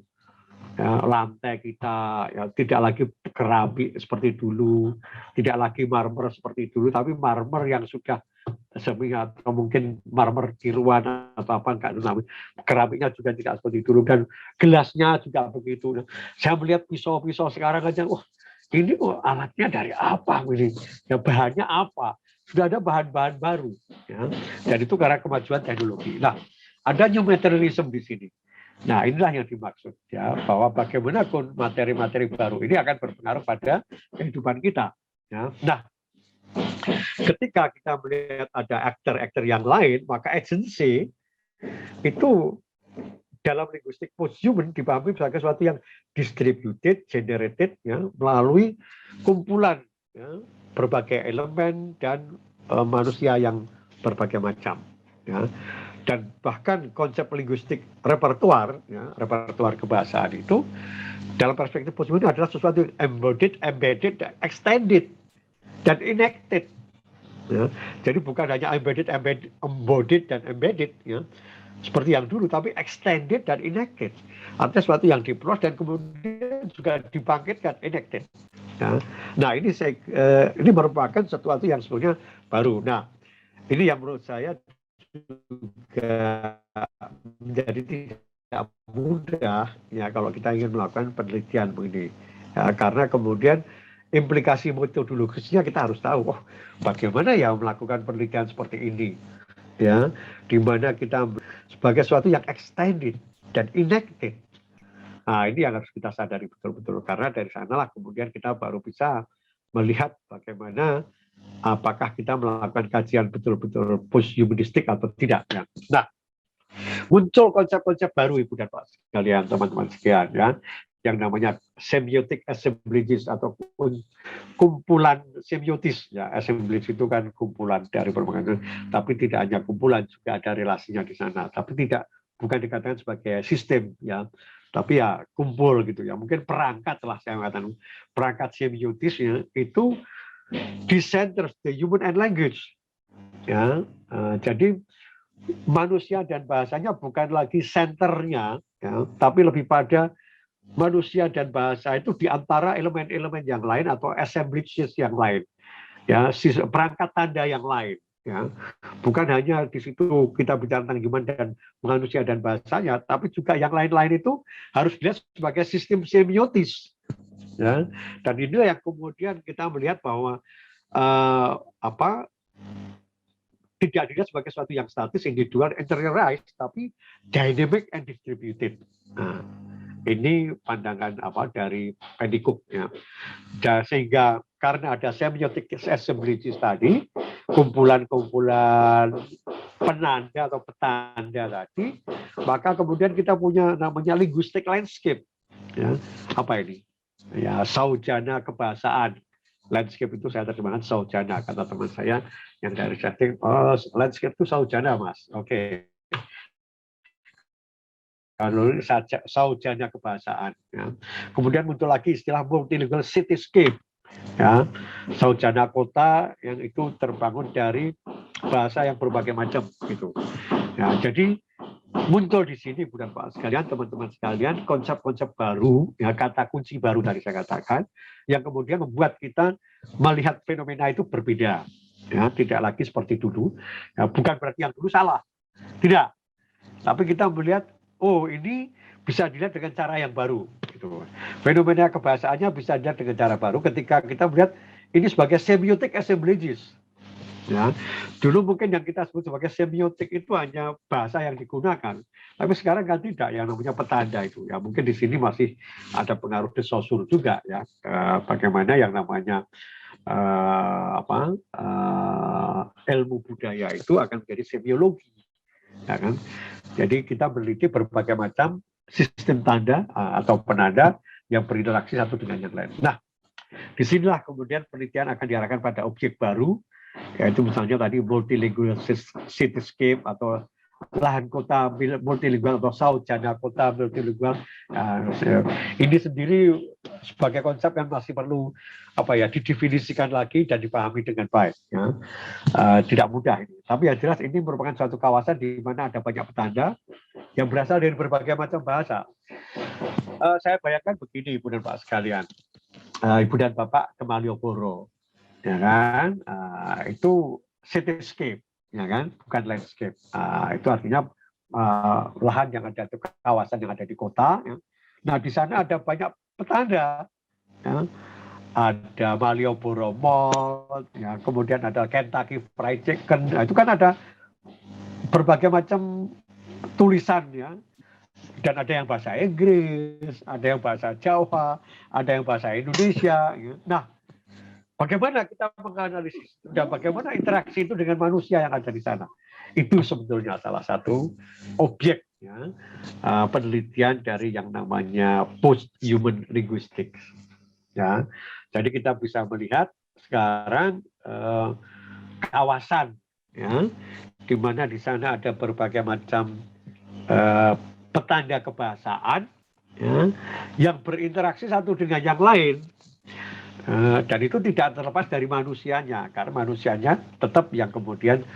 Ya, lantai kita ya tidak lagi keramik seperti dulu, tidak lagi marmer seperti dulu, tapi marmer yang sudah semi atau mungkin marmer tiruan atau apa, enggak tahu. Keramiknya juga tidak seperti dulu, dan gelasnya juga begitu. Saya melihat pisau-pisau sekarang aja, wah ini alatnya dari apa ini? Ya bahannya apa? Sudah ada bahan-bahan baru, ya. Dan itu karena kemajuan teknologi. Nah, ada new materialism di sini. Nah, inilah yang dimaksud, ya, bahwa bagaimana materi-materi baru ini akan berpengaruh pada kehidupan kita. Ya. Nah, ketika kita melihat ada aktor-aktor yang lain, maka agency itu dalam linguistik post-human dipahami sebagai sesuatu yang distributed, generated, ya, melalui kumpulan, ya, berbagai elemen dan manusia yang berbagai macam. Ya. Dan bahkan konsep linguistik repertuar, ya, repertuar kebahasaan itu dalam perspektif post-human adalah sesuatu yang embodied, embedded, extended, dan enacted. Ya. Jadi bukan hanya embodied dan embedded, ya, seperti yang dulu, tapi extended dan enacted. Artinya sesuatu yang diperluas dan kemudian juga dibangkitkan, enacted. Ya. Nah, ini merupakan sesuatu yang sebenarnya baru. Nah, ini yang menurut saya juga menjadi tidak mudah, ya, kalau kita ingin melakukan penelitian begini, ya, karena kemudian implikasi metodologisnya kita harus tahu, oh, bagaimana ya melakukan penelitian seperti ini, ya, di mana kita sebagai sesuatu yang extended dan enacted. Nah, ini yang harus kita sadari betul-betul, karena dari sanalah kemudian kita baru bisa melihat bagaimana apakah kita melakukan kajian betul-betul post-humanistik atau tidak. Ya. Nah, muncul konsep-konsep baru, Ibu dan Pak sekalian, teman-teman sekalian, ya, yang namanya semiotic assemblages atau kumpulan semiotis. Ya, assemblage itu kan kumpulan dari berbagai, tapi tidak hanya kumpulan, juga ada relasinya di sana. Tapi bukan dikatakan sebagai sistem, ya, tapi ya kumpul gitu ya. Mungkin perangkat lah saya katakan, perangkat semiotisnya itu di center the human and language. Ya, jadi manusia dan bahasanya bukan lagi senternya, ya, tapi lebih pada manusia dan bahasa itu di antara elemen-elemen yang lain atau assemblages yang lain, ya, perangkat tanda yang lain. Ya, bukan hanya di situ kita bicara tentang human dan manusia dan bahasanya, tapi juga yang lain-lain itu harus dilihat sebagai sistem semiotis. Ya, dan inilah yang kemudian kita melihat bahwa tidak dilihat sebagai sesuatu yang statis, individual, interiorized, tapi dynamic and distributed. Nah, ini pandangan dari Pennycook, ya. Sehingga karena ada semiotic assemblages tadi, kumpulan-kumpulan penanda atau petanda tadi, maka kemudian kita punya namanya linguistic landscape. Ya, apa ini? Ya, saujana kebahasaan. Landscape itu saya terjemahkan saujana, kata teman saya yang dari setting. Oh, landscape itu saujana, Mas. Oke. Kalau ini saujana kebahasaan. Ya. Kemudian muncul lagi istilah multilingual cityscape. Ya, saujana kota yang itu terbangun dari bahasa yang berbagai macam gitu. Ya, jadi muncul di sini, bukan Pak sekalian, teman-teman sekalian, konsep-konsep baru, ya, kata kunci baru tadi saya katakan, yang kemudian membuat kita melihat fenomena itu berbeda, ya, tidak lagi seperti dulu. Ya, bukan berarti yang dulu salah, tidak. Tapi kita melihat, oh ini bisa dilihat dengan cara yang baru. Gitu. Fenomena kebahasaannya bisa dilihat dengan cara baru ketika kita melihat ini sebagai semiotic assemblages. Ya, dulu mungkin yang kita sebut sebagai semiotik itu hanya bahasa yang digunakan, tapi sekarang kan tidak, yang namanya petanda itu. Ya mungkin di sini masih ada pengaruh de Saussure juga, ya, bagaimana yang namanya ilmu budaya itu akan menjadi semiologi, ya kan? Jadi kita meneliti berbagai macam sistem tanda atau penanda yang berinteraksi satu dengan yang lain. Nah, disinilah kemudian penelitian akan diarahkan pada objek baru, yaitu misalnya tadi multilingual cityscape atau lahan kota multilingual atau saujana kota multilingual. Ini sendiri sebagai konsep yang masih perlu didefinisikan lagi dan dipahami dengan baik. Ya. Tidak mudah ini. Tapi yang jelas ini merupakan suatu kawasan di mana ada banyak petanda yang berasal dari berbagai macam bahasa. Saya bayangkan begini, Ibu dan Pak sekalian. Ibu dan Bapak ke Malioboro, ya kan, itu cityscape, ya kan, bukan landscape. Itu artinya lahan yang ada, kawasan yang ada di kota. Ya. Nah di sana ada banyak petanda, ya. Ada Malioboro Mall, ya, kemudian ada Kentucky Fried Chicken. Nah, itu kan ada berbagai macam tulisan, ya. Dan ada yang bahasa Inggris, ada yang bahasa Jawa, ada yang bahasa Indonesia. Ya. Nah, bagaimana kita menganalisis dan bagaimana interaksi itu dengan manusia yang ada di sana? Itu sebetulnya salah satu objek, ya, penelitian dari yang namanya post-human linguistics. Ya, jadi kita bisa melihat sekarang kawasan, ya, di mana di sana ada berbagai macam petanda kebahasaan, ya, yang berinteraksi satu dengan yang lain. Dan itu tidak terlepas dari manusianya, karena manusianya tetap yang kemudian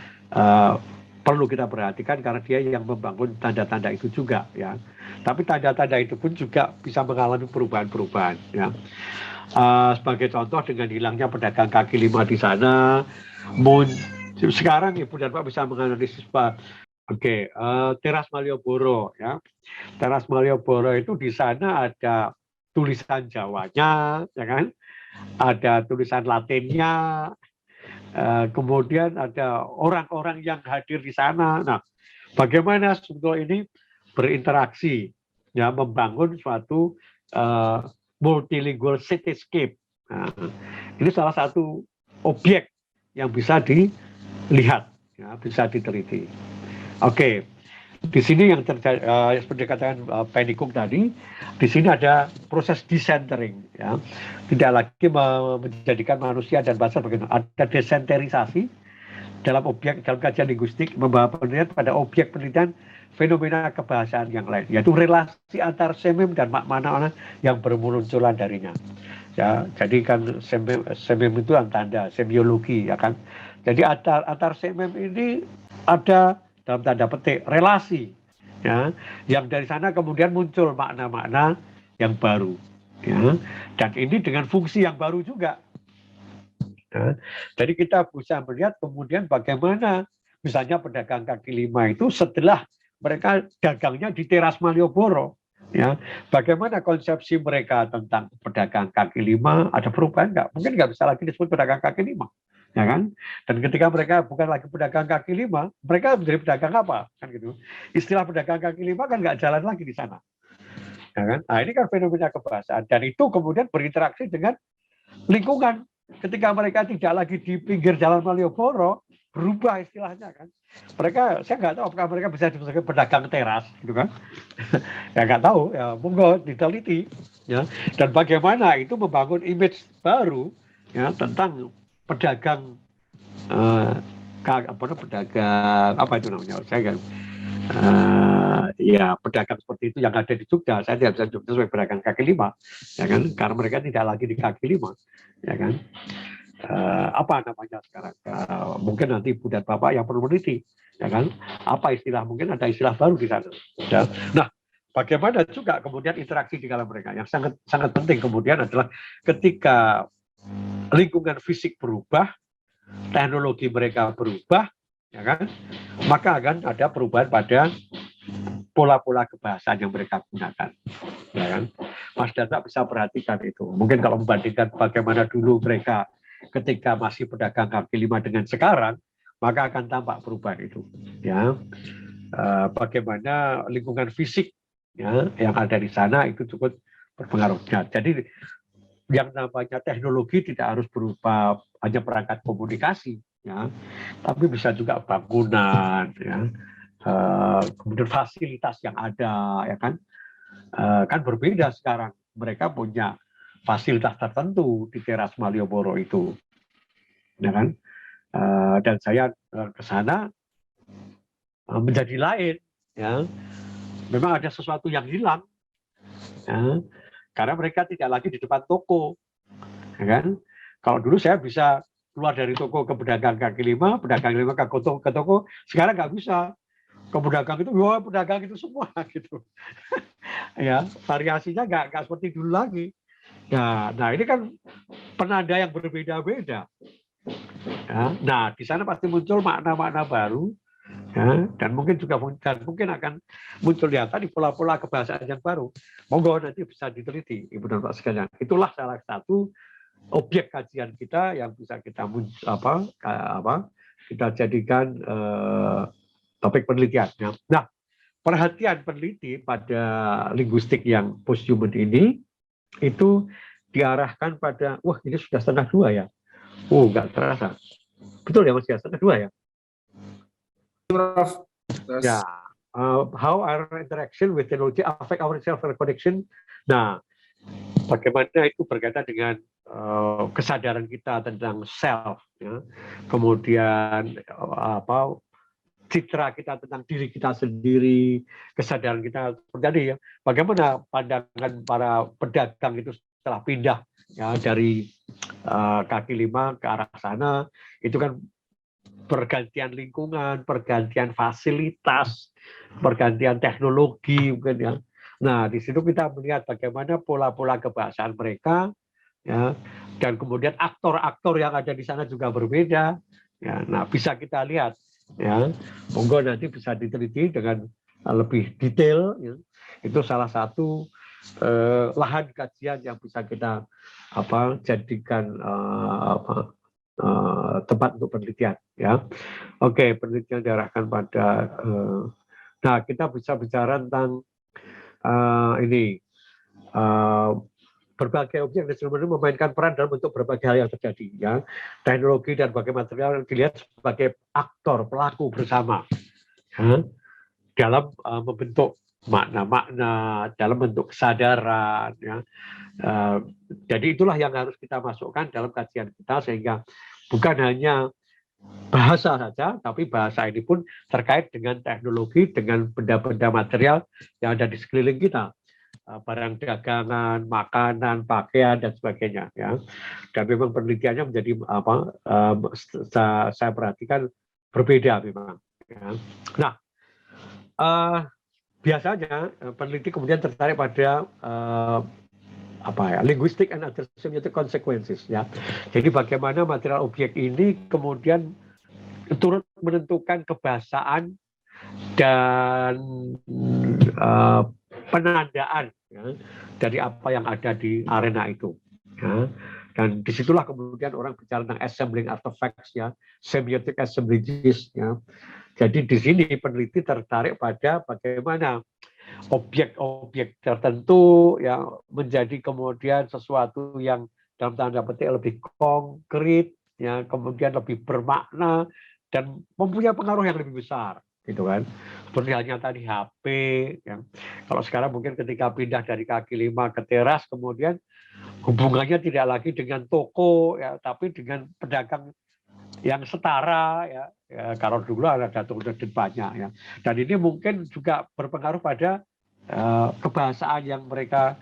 perlu kita perhatikan karena dia yang membangun tanda-tanda itu juga, ya. Tapi tanda-tanda itu pun juga bisa mengalami perubahan-perubahan, ya. Sebagai contoh dengan hilangnya pedagang kaki lima di sana, sekarang Ibu dan Pak bisa menganalisis Pak. Oke, teras Malioboro, ya. Teras Malioboro itu di sana ada tulisan Jawanya, ya kan? Ada tulisan Latinnya, kemudian ada orang-orang yang hadir di sana. Nah, bagaimana sebetulnya ini berinteraksi, ya, membangun suatu multilingual cityscape. Nah, ini salah satu objek yang bisa dilihat, ya, bisa diteliti. Oke, di sini yang terjadi, seperti katakan Pennycook tadi, di sini ada proses decentering, ya, tidak lagi menjadikan manusia dan bahasa bagaimana, ada desenterisasi, dalam kajian linguistik membawa penelitian pada objek penelitian fenomena kebahasaan yang lain, yaitu relasi antar semim dan makna yang bermunculan darinya. Ya, jadi kan semim itu yang tanda semiologi, ya kan. Jadi antar semim ini ada dalam tanda petik relasi, ya, yang dari sana kemudian muncul makna-makna yang baru, ya, dan ini dengan fungsi yang baru juga. Ya. Jadi kita bisa melihat kemudian bagaimana misalnya pedagang kaki lima itu setelah mereka dagangnya di teras Malioboro, ya, bagaimana konsepsi mereka tentang pedagang kaki lima, ada perubahan nggak? Mungkin nggak bisa lagi disebut pedagang kaki lima, ya kan? Dan ketika mereka bukan lagi pedagang kaki lima, mereka menjadi pedagang apa? Kan gitu. Istilah pedagang kaki lima kan nggak jalan lagi di sana, ya kan? Nah ini kan fenomena kebahasaan dan itu kemudian berinteraksi dengan lingkungan. Ketika mereka tidak lagi di pinggir jalan Malioboro, berubah istilahnya kan. Mereka, saya nggak tahu apakah mereka bisa disebut sebagai pedagang teras, gitu kan? Ya nggak tahu, ya monggo diteliti, ya. Dan bagaimana itu membangun image baru, ya, tentang pedagang pedagang apa itu namanya? Saya kan ya pedagang seperti itu yang ada di Jogja. Saya tidak bisa Jogja sebagai pedagang kaki lima, ya kan? Karena mereka tidak lagi di kaki lima, ya kan? Apa namanya sekarang? Mungkin nanti Ibu dan Bapak yang perlu meneliti, ya kan? Apa istilah? Mungkin ada istilah baru di sana. Ya. Nah, bagaimana juga kemudian interaksi di dalam mereka? Yang sangat sangat penting kemudian adalah ketika lingkungan fisik berubah, teknologi mereka berubah, ya kan? Maka akan ada perubahan pada pola-pola kebahasaan yang mereka gunakan, ya kan? Mas Data bisa perhatikan itu. Mungkin kalau membandingkan bagaimana dulu mereka ketika masih pedagang kaki lima dengan sekarang, maka akan tampak perubahan itu, ya. Bagaimana lingkungan fisik, ya, yang ada di sana itu cukup berpengaruh. Nah, jadi yang namanya teknologi tidak harus berupa hanya perangkat komunikasi, ya, tapi bisa juga bangunan, ya, kemudian fasilitas yang ada, ya kan, kan berbeda sekarang. Mereka punya fasilitas tertentu di teras Malioboro itu, ya kan, dan saya ke sana menjadi lain, ya. Memang ada sesuatu yang hilang, ya, karena mereka tidak lagi di depan toko, ya kan. Kalau dulu saya bisa keluar dari toko ke pedagang kaki lima, pedagang lima ke toko, sekarang nggak bisa. Ke pedagang itu, wah pedagang itu semua gitu. Ya, variasinya nggak seperti dulu lagi. Ya, nah ini kan penanda yang berbeda-beda. Ya, nah di sana pasti muncul makna-makna baru, ya, dan mungkin akan muncul ya tadi pola-pola kebahasaan yang baru. Monggo nanti bisa diteliti, Ibu dan Pak sekalian. Itulah salah satu objek kajian kita yang bisa kita kita jadikan topik penelitiannya. Nah, perhatian peneliti pada linguistik yang posthuman ini itu diarahkan pada, wah ini sudah 1:30 ya. Nggak terasa. Betul ya Mas ya, 1:30 ya? Ya, how our interaction with technology affect our self-recognition. Nah, bagaimana itu berkaitan dengan kesadaran kita tentang self, ya. Kemudian citra kita tentang diri kita sendiri, kesadaran kita terjadi, ya. Bagaimana pandangan para pedagang itu setelah pindah, ya, dari kaki lima ke arah sana, itu kan pergantian lingkungan, pergantian fasilitas, pergantian teknologi mungkin, ya. Nah, di situ kita melihat bagaimana pola-pola kebahasaan mereka, ya, dan kemudian aktor-aktor yang ada di sana juga berbeda. Ya, nah, bisa kita lihat, ya. Monggo nanti bisa diteliti dengan lebih detail, ya. Itu salah satu lahan kajian yang bisa kita jadikan tempat untuk penelitian, ya. Oke, penelitian diarahkan pada nah kita bisa bicara tentang ini berbagai objek dan instrumen memainkan peran dalam bentuk berbagai hal yang terjadi, ya. Teknologi dan berbagai material dilihat sebagai aktor pelaku bersama, ya, dalam membentuk makna-makna, dalam bentuk kesadaran, ya. Jadi itulah yang harus kita masukkan dalam kajian kita sehingga bukan hanya bahasa saja, tapi bahasa ini pun terkait dengan teknologi, dengan benda-benda material yang ada di sekeliling kita, barang dagangan, makanan, pakaian dan sebagainya. Ya. Dan memang penelitiannya menjadi apa? Saya perhatikan berbeda memang. Ya. Nah, biasanya peneliti kemudian tertarik pada linguistic and other semiotic consequences, ya. Jadi bagaimana material objek ini kemudian turut menentukan kebahasaan dan penandaan, ya, dari apa yang ada di arena itu. Ya. Dan disitulah kemudian orang bicara tentang assembling artifacts, ya, semiotic assemblages. Ya. Jadi di sini peneliti tertarik pada bagaimana objek-objek tertentu yang menjadi kemudian sesuatu yang dalam tanda petik lebih konkret, ya, kemudian lebih bermakna dan mempunyai pengaruh yang lebih besar, gitu kan. Seperti halnya tadi HP, ya. Kalau sekarang mungkin ketika pindah dari kaki lima ke teras, kemudian hubungannya tidak lagi dengan toko, ya, tapi dengan pedagang yang setara, ya. Ya, kalau dulu ada datung-datung banyak, ya. Dan ini mungkin juga berpengaruh pada kebahasaan yang mereka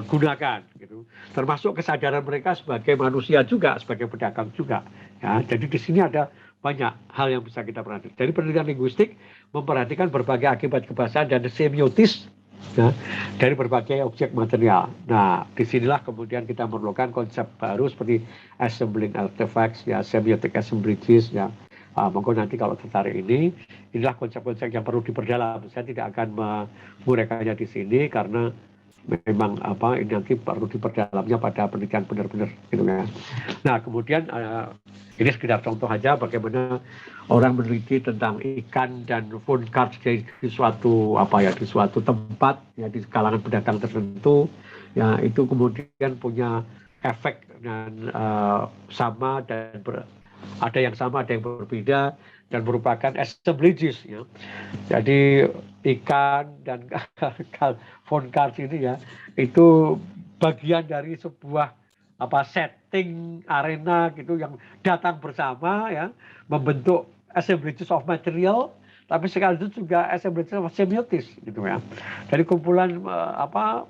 gunakan, gitu. Termasuk kesadaran mereka sebagai manusia juga, sebagai pedagang juga. Ya, jadi di sini ada banyak hal yang bisa kita perhatikan. Jadi penelitian linguistik memperhatikan berbagai akibat kebahasaan dan semiotis, ya, dari berbagai objek material. Nah, disinilah kemudian kita memerlukan konsep baru seperti assembling artifacts, ya, semiotic assemblages, ya. Monggo nanti kalau tertarik inilah konsep-konsep yang perlu diperdalam. Saya tidak akan menguraikannya di sini karena memang ini nanti perlu diperdalamnya pada penelitian benar-benar, gitu ya. Nah, kemudian ini sekedar contoh aja bagaimana orang meneliti tentang ikan dan phone cards di suatu di suatu tempat, ya, di kalangan pedagang tertentu, ya, itu kemudian punya efek dan sama dan ada yang sama, ada yang berbeda, dan merupakan assemblages, ya. Jadi ikan dan phone cards ini, ya, itu bagian dari sebuah setting arena gitu yang datang bersama, ya, membentuk assemblages of material, tapi sekaligus juga assemblages of semiotis, gitu, ya. Dari kumpulan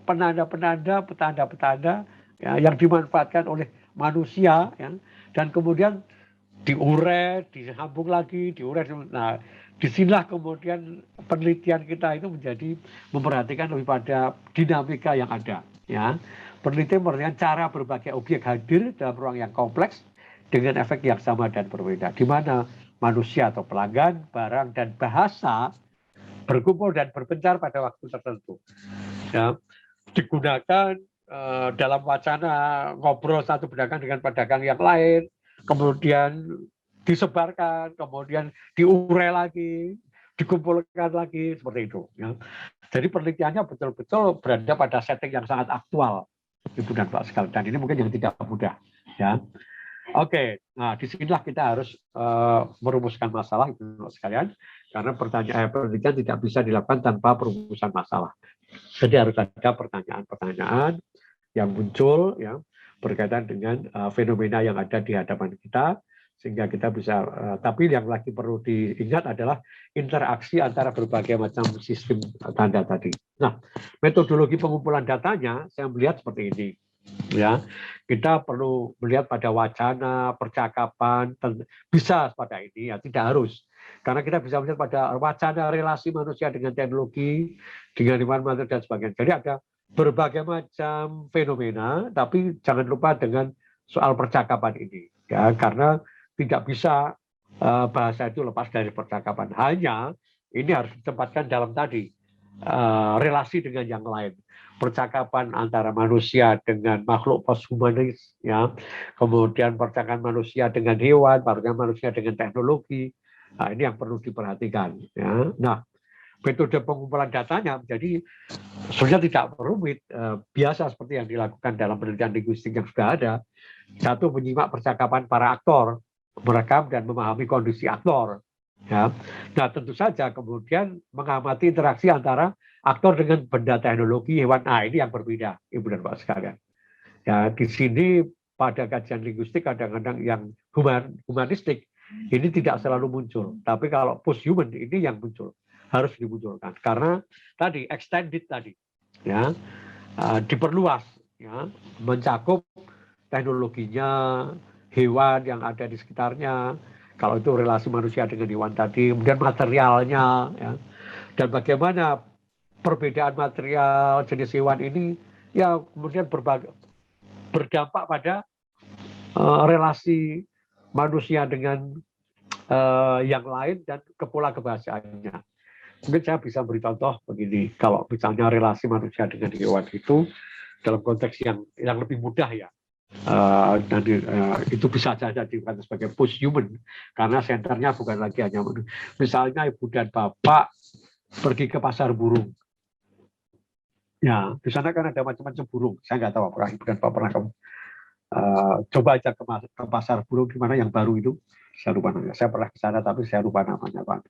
penanda-penanda, petanda-petanda, ya, yang dimanfaatkan oleh manusia, ya, dan kemudian diurai, disambung lagi, diurai. Nah, disinilah kemudian penelitian kita itu menjadi memperhatikan lebih pada dinamika yang ada, ya. Penelitian memperhatikan cara berbagai objek hadir dalam ruang yang kompleks dengan efek yang sama dan berbeda, di mana manusia atau pelanggan, barang, dan bahasa berkumpul dan berpencar pada waktu tertentu. Ya, digunakan dalam wacana ngobrol satu pedagang dengan pedagang yang lain, kemudian disebarkan, kemudian diurai lagi, dikumpulkan lagi, seperti itu, ya. Jadi penelitiannya betul-betul berada pada setting yang sangat aktual, Ibu dan Pak sekalian. Dan ini mungkin yang tidak mudah, ya. Oke, nah disinilah kita harus merumuskan masalah, Ibu sekalian, karena penelitian tidak bisa dilakukan tanpa perumusan masalah. Jadi harus ada pertanyaan-pertanyaan yang muncul, ya, berkaitan dengan fenomena yang ada di hadapan kita, sehingga kita bisa, tapi yang lagi perlu diingat adalah interaksi antara berbagai macam sistem tanda tadi. Nah, metodologi pengumpulan datanya saya melihat seperti ini, ya. Kita perlu melihat pada wacana, percakapan, bisa pada ini, ya, tidak harus. Karena kita bisa melihat pada wacana relasi manusia dengan teknologi, dengan lingkungan material dan sebagainya. Jadi ada berbagai macam fenomena, tapi jangan lupa dengan soal percakapan ini, ya, karena tidak bisa bahasa itu lepas dari percakapan. Hanya ini harus ditempatkan dalam tadi relasi dengan yang lain, percakapan antara manusia dengan makhluk posthumanis, ya, kemudian percakapan manusia dengan hewan, percakapan manusia dengan teknologi. Nah, ini yang perlu diperhatikan, ya. Nah, metode pengumpulan datanya menjadi sebenarnya tidak rumit, biasa seperti yang dilakukan dalam penelitian linguistik yang sudah ada. Satu, menyimak percakapan para aktor, merekam dan memahami kondisi aktor, ya. Nah, tentu saja kemudian mengamati interaksi antara aktor dengan benda teknologi, hewan. Nah, ini yang berbeda, Ibu dan Pak sekalian. Ya, di sini pada kajian linguistik kadang-kadang yang humanistik ini tidak selalu muncul. Tapi kalau post-human ini yang muncul, harus dimunculkan. Karena tadi extended tadi, ya diperluas, ya mencakup teknologinya, hewan yang ada di sekitarnya. Kalau itu relasi manusia dengan hewan tadi, kemudian materialnya, ya, dan bagaimana perbedaan material jenis hewan ini, ya kemudian berdampak pada relasi manusia dengan yang lain dan pola kebahasaannya. Mungkin saya bisa beri contoh begini, kalau misalnya relasi manusia dengan hewan itu dalam konteks yang lebih mudah ya, dan itu bisa saja dikatakan sebagai post-human karena senternya bukan lagi hanya misalnya ibu dan bapak pergi ke pasar burung. Ya, di sana kan ada macam-macam burung. Saya nggak tahu apakah ibu dan bapak pernah kamu coba aja ke pasar burung di mana yang baru itu. Saya lupa namanya. Saya pernah ke sana tapi saya lupa namanya, Pak.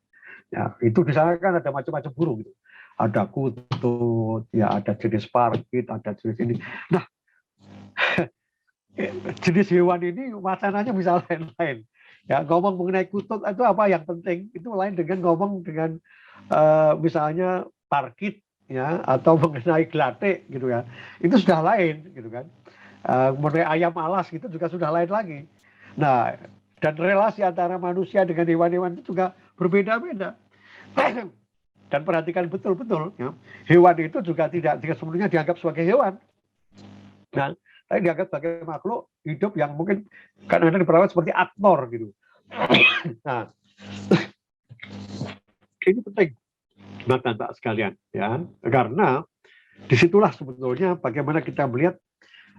Ya, itu di sana kan ada macam-macam burung gitu. Ada kutut, ya ada jenis parkit, ada jenis ini. Nah, jenis hewan ini wacananya bisa lain-lain. Ya, ngomong mengenai kutut itu apa yang penting? Itu lain dengan ngomong dengan misalnya parkit, ya, atau mengenai gelate gitu ya. Itu sudah lain gitu kan. Mengenai ayam alas gitu juga sudah lain lagi. Nah, dan relasi antara manusia dengan hewan-hewan itu juga berbeda-beda. Dan perhatikan betul-betul, ya, hewan itu juga tidak sepenuhnya dianggap sebagai hewan. Nah, tapi dianggap sebagai makhluk hidup yang mungkin kadang-kadang diperawat seperti aktor gitu. Nah, ini penting, Bapak sekalian, ya, karena disitulah sebetulnya bagaimana kita melihat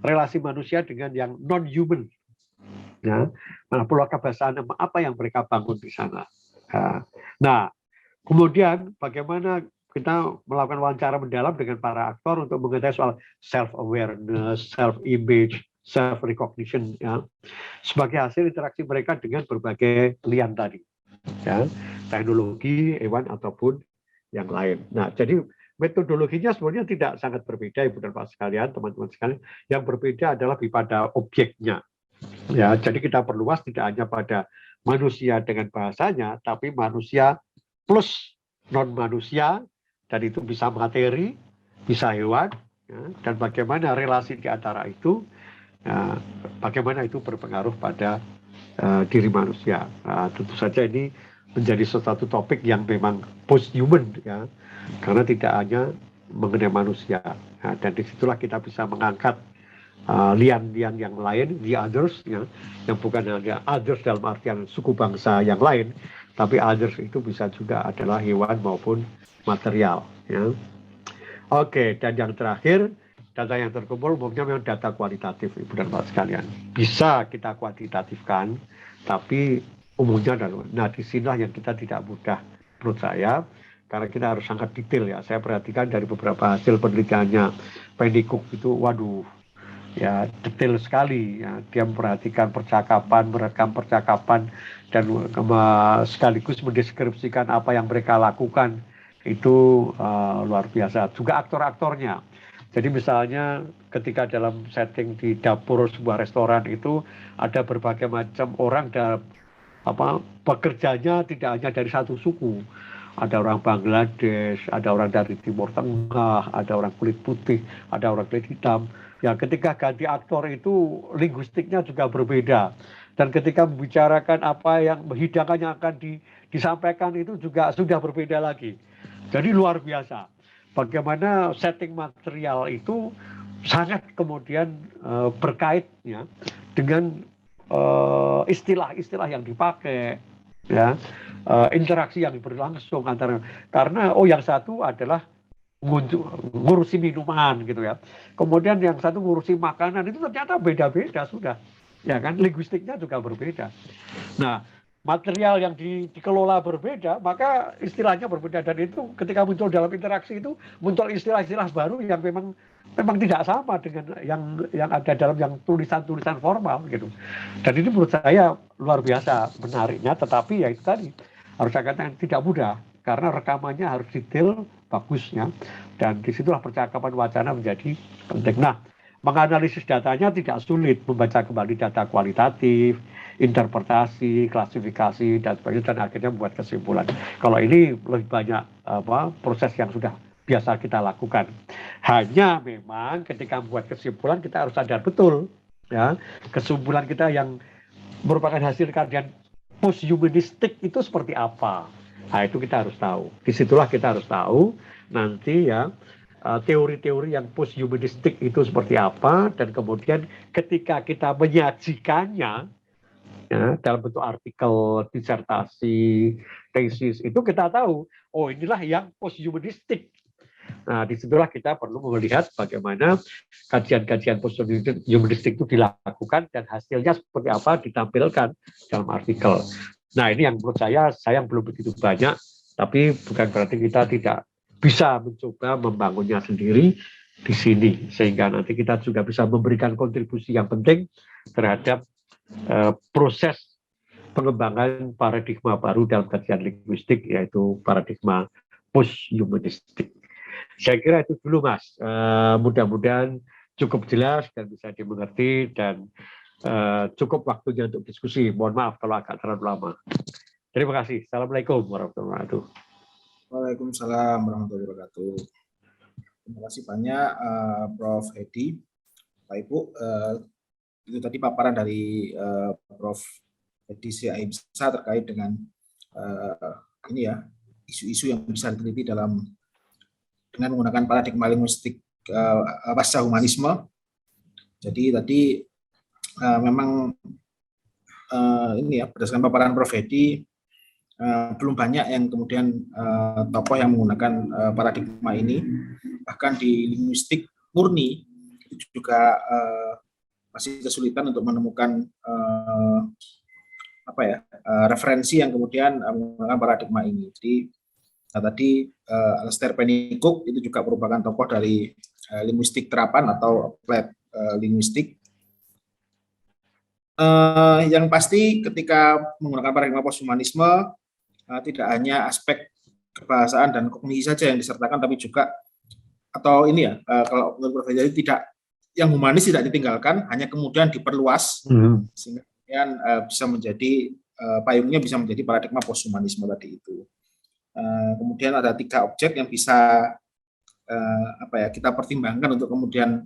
relasi manusia dengan yang non-human, ya, pola kebahasan apa yang mereka bangun di sana. Nah, kemudian bagaimana kita melakukan wawancara mendalam dengan para aktor untuk mengetahui soal self-awareness, self-image, self-recognition, ya, sebagai hasil interaksi mereka dengan berbagai lian tadi, ya, teknologi, hewan ataupun yang lain. Nah, jadi metodologinya sebenarnya tidak sangat berbeda, Ibu dan Pak sekalian, teman-teman sekalian. Yang berbeda adalah pada objeknya. Ya, jadi kita perluas tidak hanya pada manusia dengan bahasanya, tapi manusia plus non manusia, dan itu bisa materi, bisa hewan, ya, dan bagaimana relasi di antara itu, ya, bagaimana itu berpengaruh pada diri manusia. Nah, tentu saja ini menjadi suatu topik yang memang post-human, ya, karena tidak hanya mengenai manusia. Nah, dan disitulah kita bisa mengangkat lian-lian yang lain, the others, ya, yang bukan hanya others dalam artian suku bangsa yang lain, tapi others itu bisa juga adalah hewan maupun material. Ya. Oke, dan yang terakhir, data yang terkumpul umumnya memang data kualitatif, Ibu dan Bapak sekalian. Bisa kita kuantitatifkan, tapi umumnya adalah, nah disinilah yang kita tidak mudah, menurut saya, karena kita harus sangat detail ya. Saya perhatikan dari beberapa hasil penelitiannya Pendikuk itu, waduh, ya detail sekali, ya. Dia memperhatikan percakapan, merekam percakapan, dan sekaligus mendeskripsikan apa yang mereka lakukan. Itu luar biasa. Juga aktor-aktornya. Jadi misalnya ketika dalam setting di dapur sebuah restoran itu ada berbagai macam orang, dan pekerjanya tidak hanya dari satu suku. Ada orang Bangladesh, ada orang dari Timur Tengah, ada orang kulit putih, ada orang kulit hitam. Ya, ketika ganti aktor itu linguistiknya juga berbeda. Dan ketika membicarakan apa yang hidangan yang akan disampaikan itu juga sudah berbeda lagi. Jadi luar biasa. Bagaimana setting material itu sangat kemudian berkait, ya, dengan istilah-istilah yang dipakai, ya, interaksi yang berlangsung antara, karena yang satu adalah ngurusi minuman gitu ya, kemudian yang satu ngurusi makanan, itu ternyata beda-beda sudah, ya kan, linguistiknya juga berbeda. Nah, material yang dikelola berbeda, maka istilahnya berbeda, dan itu ketika muncul dalam interaksi itu muncul istilah-istilah baru yang memang tidak sama dengan yang ada dalam yang tulisan-tulisan formal gitu. Dan ini menurut saya luar biasa menariknya, tetapi ya itu tadi harus saya katakan tidak mudah karena rekamannya harus detail, bagusnya, dan disitulah percakapan wacana menjadi penting. Nah, menganalisis datanya tidak sulit, membaca kembali data kualitatif, interpretasi, klasifikasi, dan sebagainya, dan akhirnya membuat kesimpulan. Kalau ini lebih banyak proses yang sudah biasa kita lakukan. Hanya memang ketika membuat kesimpulan kita harus sadar betul, ya, kesimpulan kita yang merupakan hasil kajian post-humanistik itu seperti apa. Nah, itu kita harus tahu. Disitulah kita harus tahu nanti ya teori-teori yang post-humanistik itu seperti apa, dan kemudian ketika kita menyajikannya ya, dalam bentuk artikel, disertasi, tesis, itu kita tahu, oh inilah yang post-humanistik. Nah, disitulah kita perlu melihat bagaimana kajian-kajian post-humanistik itu dilakukan dan hasilnya seperti apa ditampilkan dalam artikel. Nah, ini yang menurut saya belum begitu banyak, tapi bukan berarti kita tidak bisa mencoba membangunnya sendiri di sini, sehingga nanti kita juga bisa memberikan kontribusi yang penting terhadap proses pengembangan paradigma baru dalam kajian linguistik, yaitu paradigma post-humanistik. Saya kira itu dulu, Mas. Mudah-mudahan cukup jelas dan bisa dimengerti, dan cukup waktunya untuk diskusi. Mohon maaf kalau agak terlalu lama. Terima kasih. Assalamualaikum warahmatullahi wabarakatuh. Waalaikumsalam warahmatullahi wabarakatuh. Terima kasih banyak Prof. Hedi. Pak Ibu, itu tadi paparan dari Prof. Hedi Siaibsa terkait dengan ini ya, isu-isu yang bisa diteliti dengan menggunakan paradigma linguistik pasca humanisme. Jadi tadi memang ini ya, berdasarkan paparan Prof. Hedi, belum banyak yang kemudian tokoh yang menggunakan paradigma ini. Bahkan di linguistik murni itu juga masih kesulitan untuk menemukan referensi yang kemudian menggunakan paradigma ini. Jadi tadi Alastair Pennycook itu juga merupakan tokoh dari linguistik terapan atau applied linguistik. Yang pasti ketika menggunakan paradigma posthumanisme, tidak hanya aspek kebahasaan dan kognisi saja yang disertakan, tapi juga atau ini ya, kalau menurut Prof. Hedi tidak, yang humanis tidak ditinggalkan, hanya kemudian diperluas sehingga kemudian bisa menjadi payungnya bisa menjadi paradigma posthumanisme tadi itu. Kemudian ada 3 objek yang bisa kita pertimbangkan untuk kemudian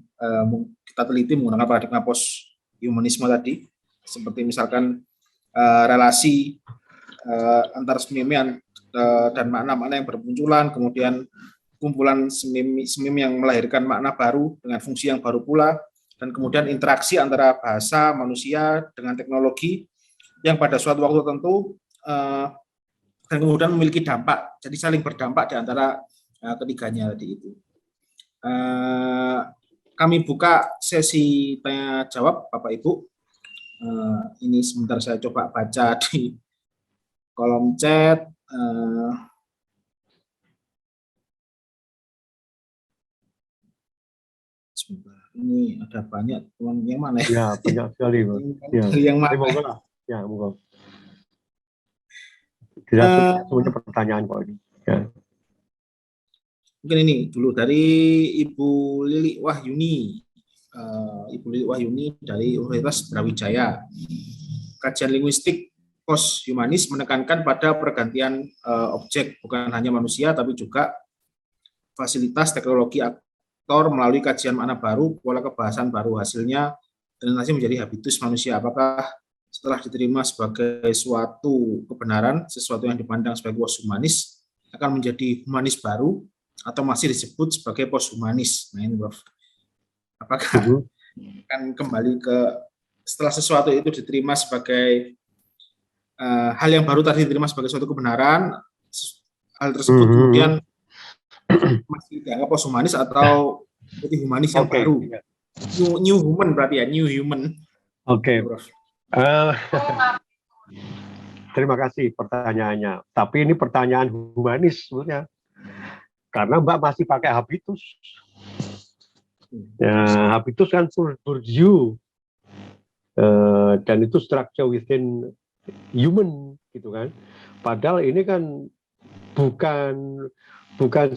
kita teliti menggunakan paradigma posthumanisme tadi, seperti misalkan relasi antar semimian dan makna-makna yang bermunculan, kemudian kumpulan semim yang melahirkan makna baru dengan fungsi yang baru pula, dan kemudian interaksi antara bahasa manusia dengan teknologi yang pada suatu waktu tertentu dan kemudian memiliki dampak, jadi saling berdampak di antara ketiganya tadi itu. Kami buka sesi tanya jawab Bapak Ibu. Ini sebentar saya coba baca di kolom chat. Sebentar. Ini ada banyak teman yang mana ya? Ya, banyak sekali, Pak. Ya. Yang mana? Ya, moga. Tidak semuanya pertanyaan kok ini. Ya. Mungkin ini dulu dari Ibu Lili Wahyuni. Ibu Lili Wahyuni dari Universitas Brawijaya. Kajian linguistik post-humanis menekankan pada pergantian objek, bukan hanya manusia, tapi juga fasilitas teknologi aktor melalui kajian makna baru, pola kebahasan baru, hasilnya nanti menjadi habitus manusia. Apakah setelah diterima sebagai suatu kebenaran, sesuatu yang dipandang sebagai post-humanis, akan menjadi humanis baru, atau masih disebut sebagai post-humanis? Nah ini Prof. Apakah akan kembali ke setelah sesuatu itu diterima sebagai hal yang baru tadi diterima sebagai suatu kebenaran, hal tersebut kemudian masih dianggap post-humanis atau jadi humanis yang baru? New human berarti ya, new human. Oke. Terima kasih pertanyaannya. Tapi ini pertanyaan humanis sebenarnya. Karena Mbak masih pakai habitus. Ya, habitus kan Bourdieu. Dan itu structure within human gitu kan. Padahal ini kan bukan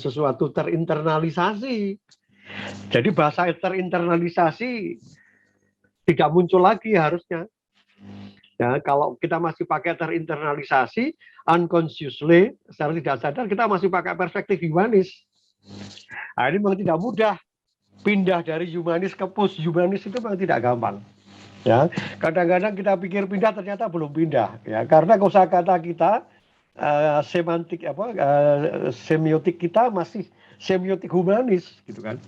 sesuatu terinternalisasi. Jadi bahasa terinternalisasi tidak muncul lagi harusnya. Ya, kalau kita masih pakai terinternalisasi, unconsciously, secara tidak sadar kita masih pakai perspektif humanis. Nah, ini memang tidak mudah. Pindah dari humanis ke post humanis itu memang tidak gampang. Ya, kadang-kadang kita pikir pindah ternyata belum pindah. Ya, karena kosakata kita semantik semiotik kita masih semiotik humanis, gitu kan.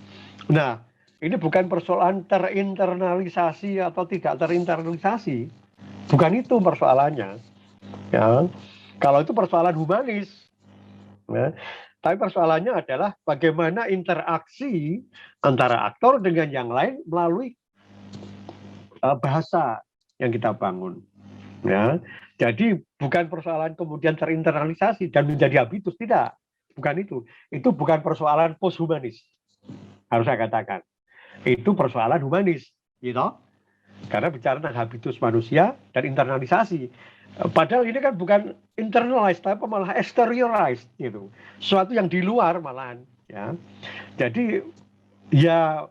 Nah, ini bukan persoalan terinternalisasi atau tidak terinternalisasi. Bukan itu persoalannya. Ya. Kalau itu persoalan humanis. Ya. Tapi persoalannya adalah bagaimana interaksi antara aktor dengan yang lain melalui bahasa yang kita bangun. Ya. Jadi bukan persoalan kemudian terinternalisasi dan menjadi habitus, tidak. Bukan itu. Itu bukan persoalan posthumanis. Harus saya katakan. Itu persoalan humanis, gitu. Karena bicara tentang habitus manusia dan internalisasi. Padahal ini kan bukan internalized, tapi malah exteriorized, gitu. Sesuatu yang di luar malahan, ya. Jadi ya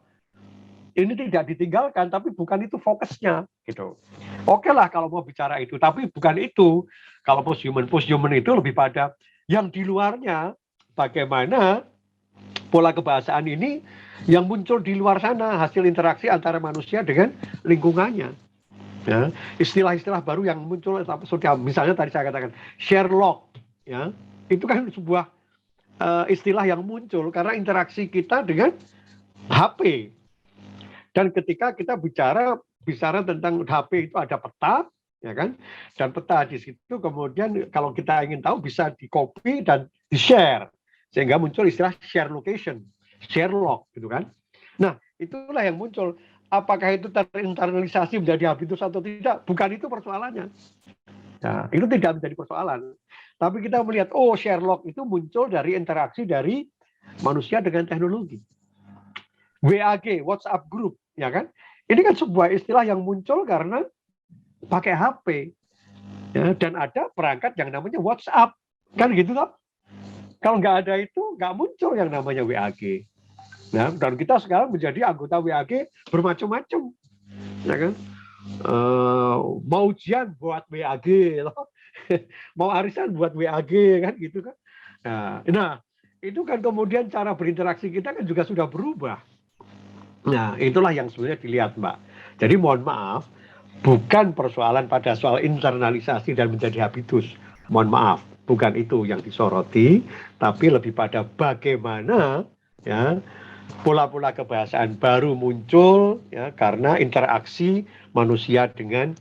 ini tidak ditinggalkan, tapi bukan itu fokusnya, gitu. Oke lah kalau mau bicara itu, tapi bukan itu. Kalau posthuman itu lebih pada yang di luarnya, bagaimana pola kebahasaan ini yang muncul di luar sana, hasil interaksi antara manusia dengan lingkungannya. Ya, istilah-istilah baru yang muncul, misalnya tadi saya katakan Sherlock, ya, itu kan sebuah istilah yang muncul karena interaksi kita dengan HP. Dan ketika kita bicara tentang HP itu ada peta, ya kan, dan peta di situ kemudian kalau kita ingin tahu bisa di-copy dan di-share, sehingga muncul istilah share location, Sherlock, gitu kan. Nah, itulah yang muncul. Apakah itu terinternalisasi menjadi habitus atau tidak? Bukan itu persoalannya. Nah, itu tidak menjadi persoalan. Tapi kita melihat, oh Sherlock itu muncul dari interaksi dari manusia dengan teknologi. WAG, WhatsApp Group, ya kan? Ini kan sebuah istilah yang muncul karena pakai HP. Ya, dan ada perangkat yang namanya WhatsApp. Kan gitu toh? Kalau nggak ada itu, nggak muncul yang namanya WAG. Nah, dan kita sekarang menjadi anggota WAG bermacam-macam, ya kan? Mau ujian buat WAG, mau arisan buat WAG, kan gitu kan? Nah, itu kan kemudian cara berinteraksi kita kan juga sudah berubah. Nah, itulah yang sebenarnya dilihat, Mbak. Jadi mohon maaf, bukan persoalan pada soal internalisasi dan menjadi habitus. Mohon maaf, bukan itu yang disoroti, tapi lebih pada bagaimana ya pola-pola kebahasaan baru muncul ya karena interaksi manusia dengan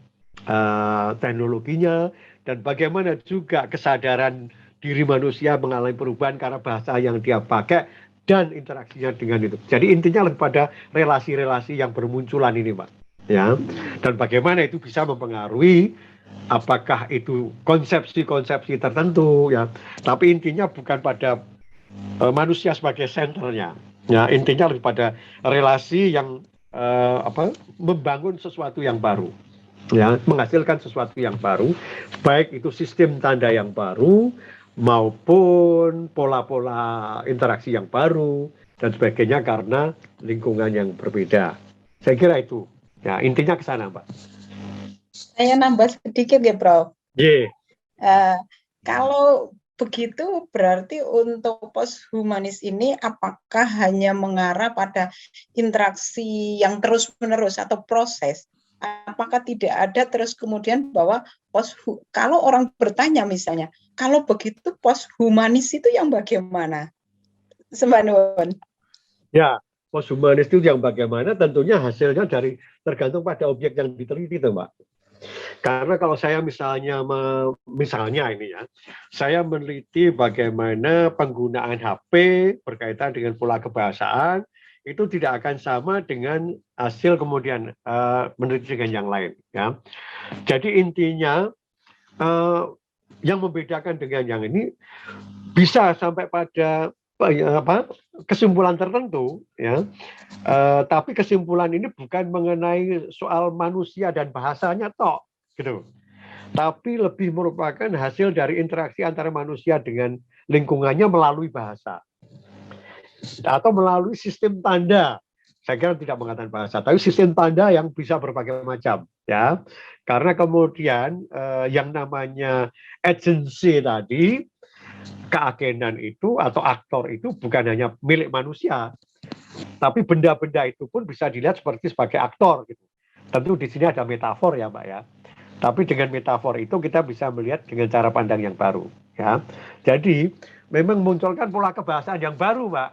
teknologinya, dan bagaimana juga kesadaran diri manusia mengalami perubahan karena bahasa yang dia pakai dan interaksinya dengan itu. Jadi intinya lebih pada relasi-relasi yang bermunculan ini, Pak. Ya, dan bagaimana itu bisa mempengaruhi apakah itu konsepsi-konsepsi tertentu ya. Tapi intinya bukan pada manusia sebagai senternya. Ya, intinya lebih pada relasi yang membangun sesuatu yang baru, ya, menghasilkan sesuatu yang baru, baik itu sistem tanda yang baru maupun pola-pola interaksi yang baru dan sebagainya karena lingkungan yang berbeda. Saya kira itu. Ya, intinya ke sana, Pak. Saya nambah sedikit ya, Prof. Yeah. Kalau begitu berarti untuk posthumanis ini apakah hanya mengarah pada interaksi yang terus-menerus atau proses? Apakah tidak ada terus kemudian bahwa kalau orang bertanya misalnya, kalau begitu posthumanis itu yang bagaimana? Sembanun. Ya, posthumanis itu yang bagaimana tentunya hasilnya dari tergantung pada objek yang diteliti, Mbak. Karena kalau saya misalnya ini ya, saya meneliti bagaimana penggunaan HP berkaitan dengan pola kebahasaan itu tidak akan sama dengan hasil kemudian meneliti dengan yang lain. Ya, jadi intinya yang membedakan dengan yang ini bisa sampai pada kesimpulan tertentu, ya. Tapi kesimpulan ini bukan mengenai soal manusia dan bahasanya toh, gitu. Tapi lebih merupakan hasil dari interaksi antara manusia dengan lingkungannya melalui bahasa. atau melalui sistem tanda. Saya kira tidak mengatakan bahasa, tapi sistem tanda yang bisa berbagai macam, ya. Karena kemudian yang namanya agency tadi, keagenan itu atau aktor itu bukan hanya milik manusia, tapi benda-benda itu pun bisa dilihat sebagai aktor gitu. Tentu di sini ada metafor ya, Mbak ya. Tapi dengan metafor itu kita bisa melihat dengan cara pandang yang baru, ya. Jadi memang munculkan pola kebahasaan yang baru, Mbak.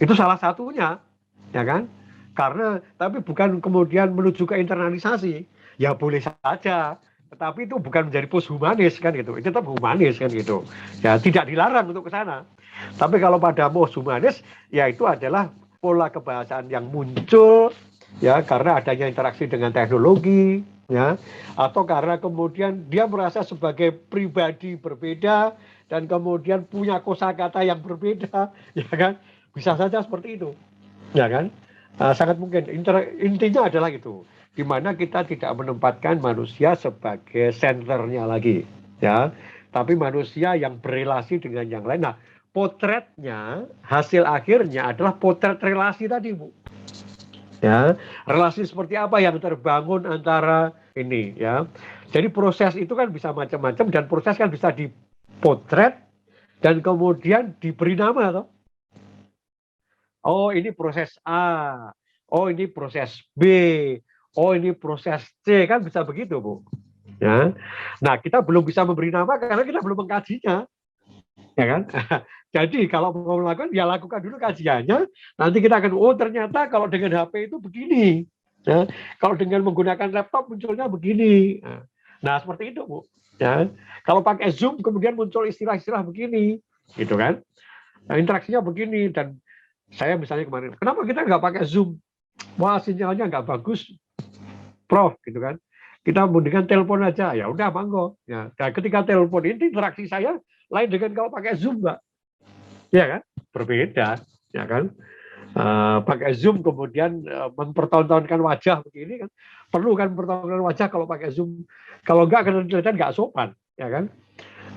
Itu salah satunya, ya kan? Karena tapi bukan kemudian menuju ke internalisasi. Ya boleh saja, tetapi itu bukan menjadi posthumanis kan gitu. Itu tetap humanis kan gitu. Ya tidak dilarang untuk ke sana. Tapi kalau pada posthumanis, ya itu adalah pola kebahasaan yang muncul ya karena adanya interaksi dengan teknologi, ya, atau karena kemudian dia merasa sebagai pribadi berbeda dan kemudian punya kosakata yang berbeda, ya kan? Bisa saja seperti itu, ya kan? Sangat mungkin. Intinya adalah itu, di mana kita tidak menempatkan manusia sebagai senternya lagi, ya, tapi manusia yang berelasi dengan yang lain. Nah, potretnya, hasil akhirnya adalah potret relasi tadi, Bu. Ya, relasi seperti apa yang terbangun antara ini, ya. Jadi proses itu kan bisa macam-macam dan proses kan bisa dipotret dan kemudian diberi nama, toh. Oh, ini proses A. Oh, ini proses B. Oh, ini proses C. Kan bisa begitu, Bu. Ya. Nah, kita belum bisa memberi nama karena kita belum mengkajinya. Ya kan? Jadi kalau mau melakukan, ya lakukan dulu kajiannya. Nanti kita akan, oh ternyata kalau dengan HP itu begini. Ya. Kalau dengan menggunakan laptop munculnya begini. Nah, seperti itu, Bu. Ya. Kalau pakai Zoom kemudian muncul istilah-istilah begini. Gitu kan? Nah, interaksinya begini. Dan saya misalnya kemarin, kenapa kita nggak pakai Zoom? Wah, sinyalnya nggak bagus, Prof, gitu kan? Kita mendingan telepon aja, ya udah monggo. Ya, nah, ketika telepon ini interaksi saya lain dengan kalau pakai Zoom, Mbak. Ya kan? Berbeda, ya kan? Pakai Zoom kemudian mempertontonkan wajah begini kan? Perlu kan mempertontonkan wajah kalau pakai Zoom? Kalau enggak, kelihatan nggak sopan, ya kan?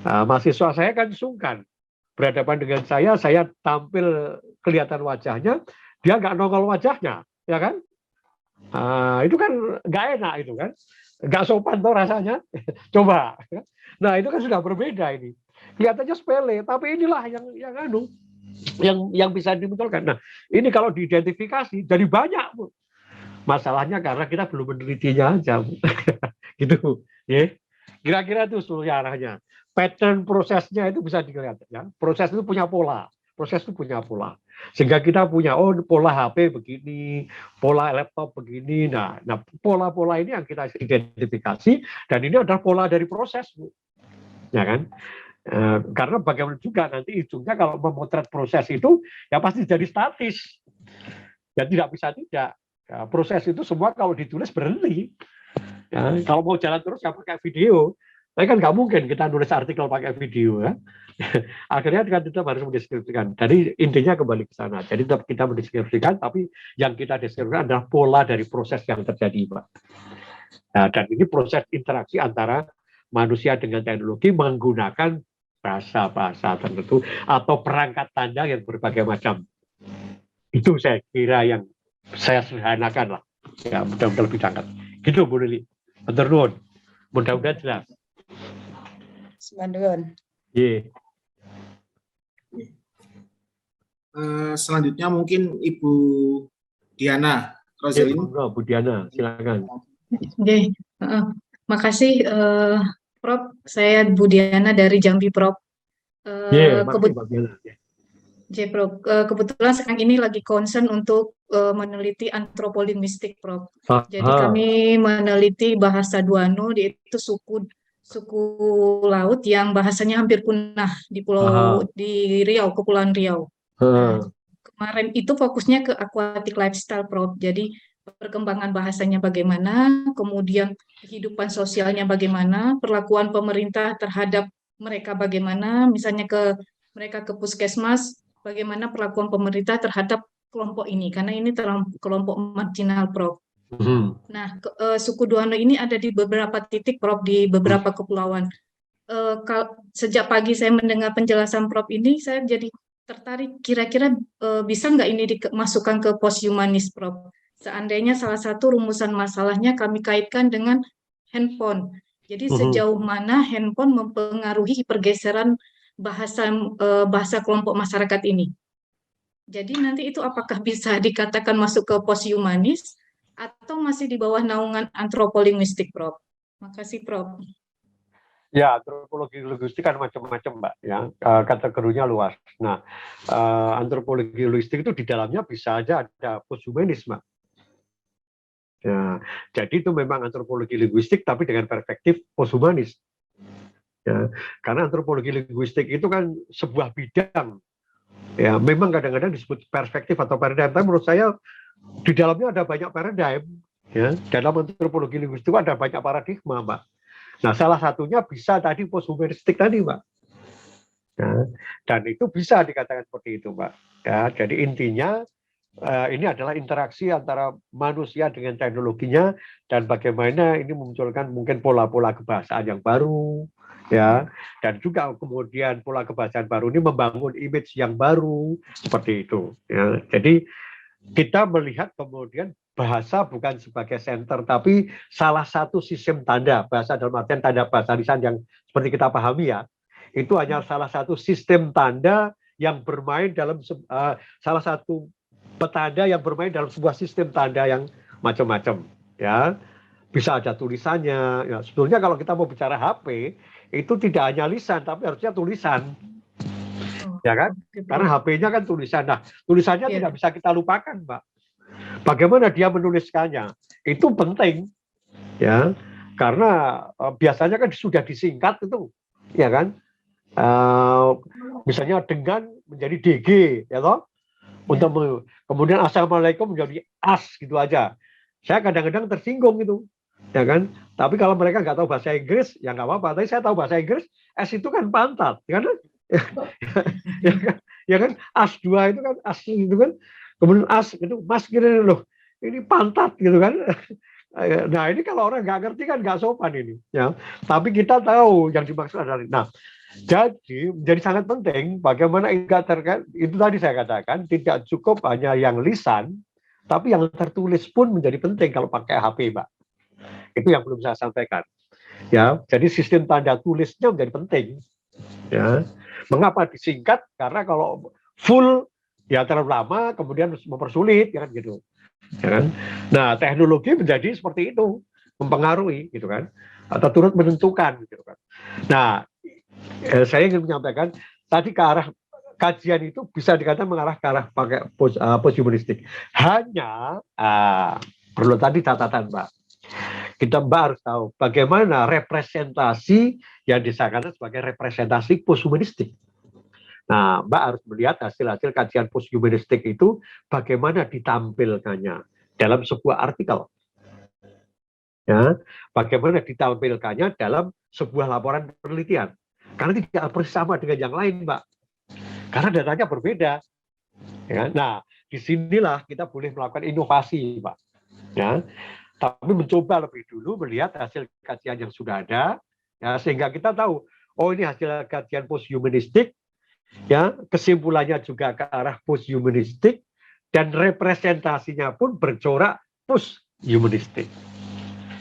Mahasiswa saya kan sungkan. Berhadapan dengan saya tampil kelihatan wajahnya, dia nggak nongol wajahnya, ya kan? Itu kan nggak enak itu kan, nggak sopan tuh rasanya. Coba, nah itu kan sudah berbeda ini. Kelihatannya sepele, tapi inilah yang bisa dimunculkan. Nah, ini kalau diidentifikasi jadi banyak, Bu. Masalahnya karena kita belum menelitinya aja, Bu. Gitu, ya. Kira-kira itu seluruh arahnya. Pattern prosesnya itu bisa dilihat, ya. Proses itu punya pola. Proses itu punya pola. Sehingga kita punya, oh pola HP begini, pola laptop begini. Nah pola-pola ini yang kita identifikasi, dan ini adalah pola dari proses, Bu. Ya kan? Karena bagaimana juga nanti ujungnya kalau memotret proses itu, ya pasti jadi statis. Ya tidak bisa tidak. Ya, proses itu semua kalau ditulis berhenti. Ya, kalau mau jalan terus ya pakai video. Tapi kan nggak mungkin kita nulis artikel pakai video, ya. Akhirnya kan kita harus mendeskripsikan. Jadi intinya kembali ke sana. Jadi tetap kita mendeskripsikan, tapi yang kita deskripsikan adalah pola dari proses yang terjadi, Pak. Nah, dan ini proses interaksi antara manusia dengan teknologi menggunakan bahasa-bahasa tertentu atau perangkat tanda yang berbagai macam. Itu saya kira yang saya sederhanakan lah. Ya, mudah-mudahan lebih jangkat. Gitu, Bu Lili. Matur nuwun. Mudah-mudahan jelas. Semandun. Yeah. Selanjutnya mungkin Ibu Diana Roselin. Bu Diana, silakan. Oke, makasih Prof. Saya Bu Diana dari Jambi, Prof. Prof. Kebetulan sekarang ini lagi concern untuk meneliti antropolinguistik, Prof. Jadi kami meneliti bahasa Duano, yaitu suku laut yang bahasanya hampir punah di di Riau, Kepulauan Riau. Nah, kemarin itu fokusnya ke aquatic lifestyle, Prof. Jadi perkembangan bahasanya bagaimana, kemudian kehidupan sosialnya bagaimana, perlakuan pemerintah terhadap mereka bagaimana, misalnya mereka ke puskesmas, bagaimana perlakuan pemerintah terhadap kelompok ini, karena ini kelompok marginal, Prof. Nah, suku Duano ini ada di beberapa titik, Prof, di beberapa kepulauan. Sejak pagi saya mendengar penjelasan Prof ini, saya jadi tertarik kira-kira bisa nggak ini dimasukkan ke posthumanis, Prof? Seandainya salah satu rumusan masalahnya kami kaitkan dengan handphone. Jadi sejauh mana handphone mempengaruhi pergeseran bahasa kelompok masyarakat ini. Jadi nanti itu apakah bisa dikatakan masuk ke posthumanis atau masih di bawah naungan antropolinguistik, Prof? Makasih, Prof. Ya, antropologi linguistik kan macam-macam, Mbak. Ya, kategorinya luas. Nah, antropologi linguistik itu di dalamnya bisa aja ada posthumanis, Mbak. Ya, jadi itu memang antropologi linguistik, tapi dengan perspektif posthumanis. Ya, karena antropologi linguistik itu kan sebuah bidang. Ya, memang kadang-kadang disebut perspektif atau paradigm, tapi menurut saya di dalamnya ada banyak paradigm. Ya, dalam antropologi linguistik ada banyak paradigma, Mbak. Nah, salah satunya bisa tadi posthumanistik tadi, Mbak. Ya, dan itu bisa dikatakan seperti itu, Mbak. Ya, jadi intinya ini adalah interaksi antara manusia dengan teknologinya dan bagaimana ini memunculkan mungkin pola-pola kebahasaan yang baru, ya, dan juga kemudian pola kebahasaan baru ini membangun image yang baru seperti itu. Ya. Jadi kita melihat kemudian bahasa bukan sebagai center, tapi salah satu sistem tanda bahasa dalam artian tanda bahasa lisan yang seperti kita pahami ya, itu hanya salah satu sistem tanda yang bermain dalam salah satu petanda yang bermain dalam sebuah sistem tanda yang macam-macam. Ya, bisa ada tulisannya. Ya, sebetulnya kalau kita mau bicara HP itu tidak hanya lisan, tapi harusnya tulisan. Ya kan? Karena HP-nya kan tulisan. Nah, tulisannya tidak bisa kita lupakan, Mbak. Bagaimana dia menuliskannya? Itu penting. Ya. Karena biasanya kan sudah disingkat itu, ya kan? Misalnya dengan menjadi DG, ya toh? Untuk kemudian assalamualaikum menjadi as gitu aja. Saya kadang-kadang tersinggung itu, ya kan? Tapi kalau mereka nggak tahu bahasa Inggris, ya nggak apa-apa. Tapi saya tahu bahasa Inggris, S itu kan pantat, ya kan? Ya kan? As 2 itu kan as itu kan. Kemudian as itu mas gini loh. Ini pantat gitu kan. Nah ini kalau orang nggak ngerti kan nggak sopan ini, ya. Tapi kita tahu yang dimaksud adalah. Nah, jadi menjadi sangat penting bagaimana itu tadi saya katakan tidak cukup hanya yang lisan, tapi yang tertulis pun menjadi penting kalau pakai HP, Mbak. Itu yang belum saya sampaikan. Ya, jadi sistem tanda tulisnya menjadi penting. Ya, mengapa disingkat? Karena kalau full ya terlalu lama, kemudian mempersulit, ya kan gitu. Ya kan? Nah, teknologi menjadi seperti itu, mempengaruhi, gitu kan, atau turut menentukan, gitu kan. Nah, saya ingin menyampaikan tadi ke arah kajian itu bisa dikatakan mengarah ke arah pakai posthumanistik. Hanya perlu tadi catatan, Mbak. Kita Mbak harus tahu bagaimana representasi yang disangkakan sebagai representasi posthumanistik. Nah, Mbak harus melihat hasil-hasil kajian posthumanistik itu bagaimana ditampilkannya dalam sebuah artikel. Ya, bagaimana ditampilkannya dalam sebuah laporan penelitian. Karena tidak bersama dengan yang lain, Mbak. Karena datanya berbeda. Ya, nah, disinilah kita boleh melakukan inovasi, Pak. Ya, tapi mencoba lebih dulu melihat hasil kajian yang sudah ada, ya, sehingga kita tahu, oh ini hasil kajian posthumanistik, ya, kesimpulannya juga ke arah posthumanistik, dan representasinya pun bercorak posthumanistik.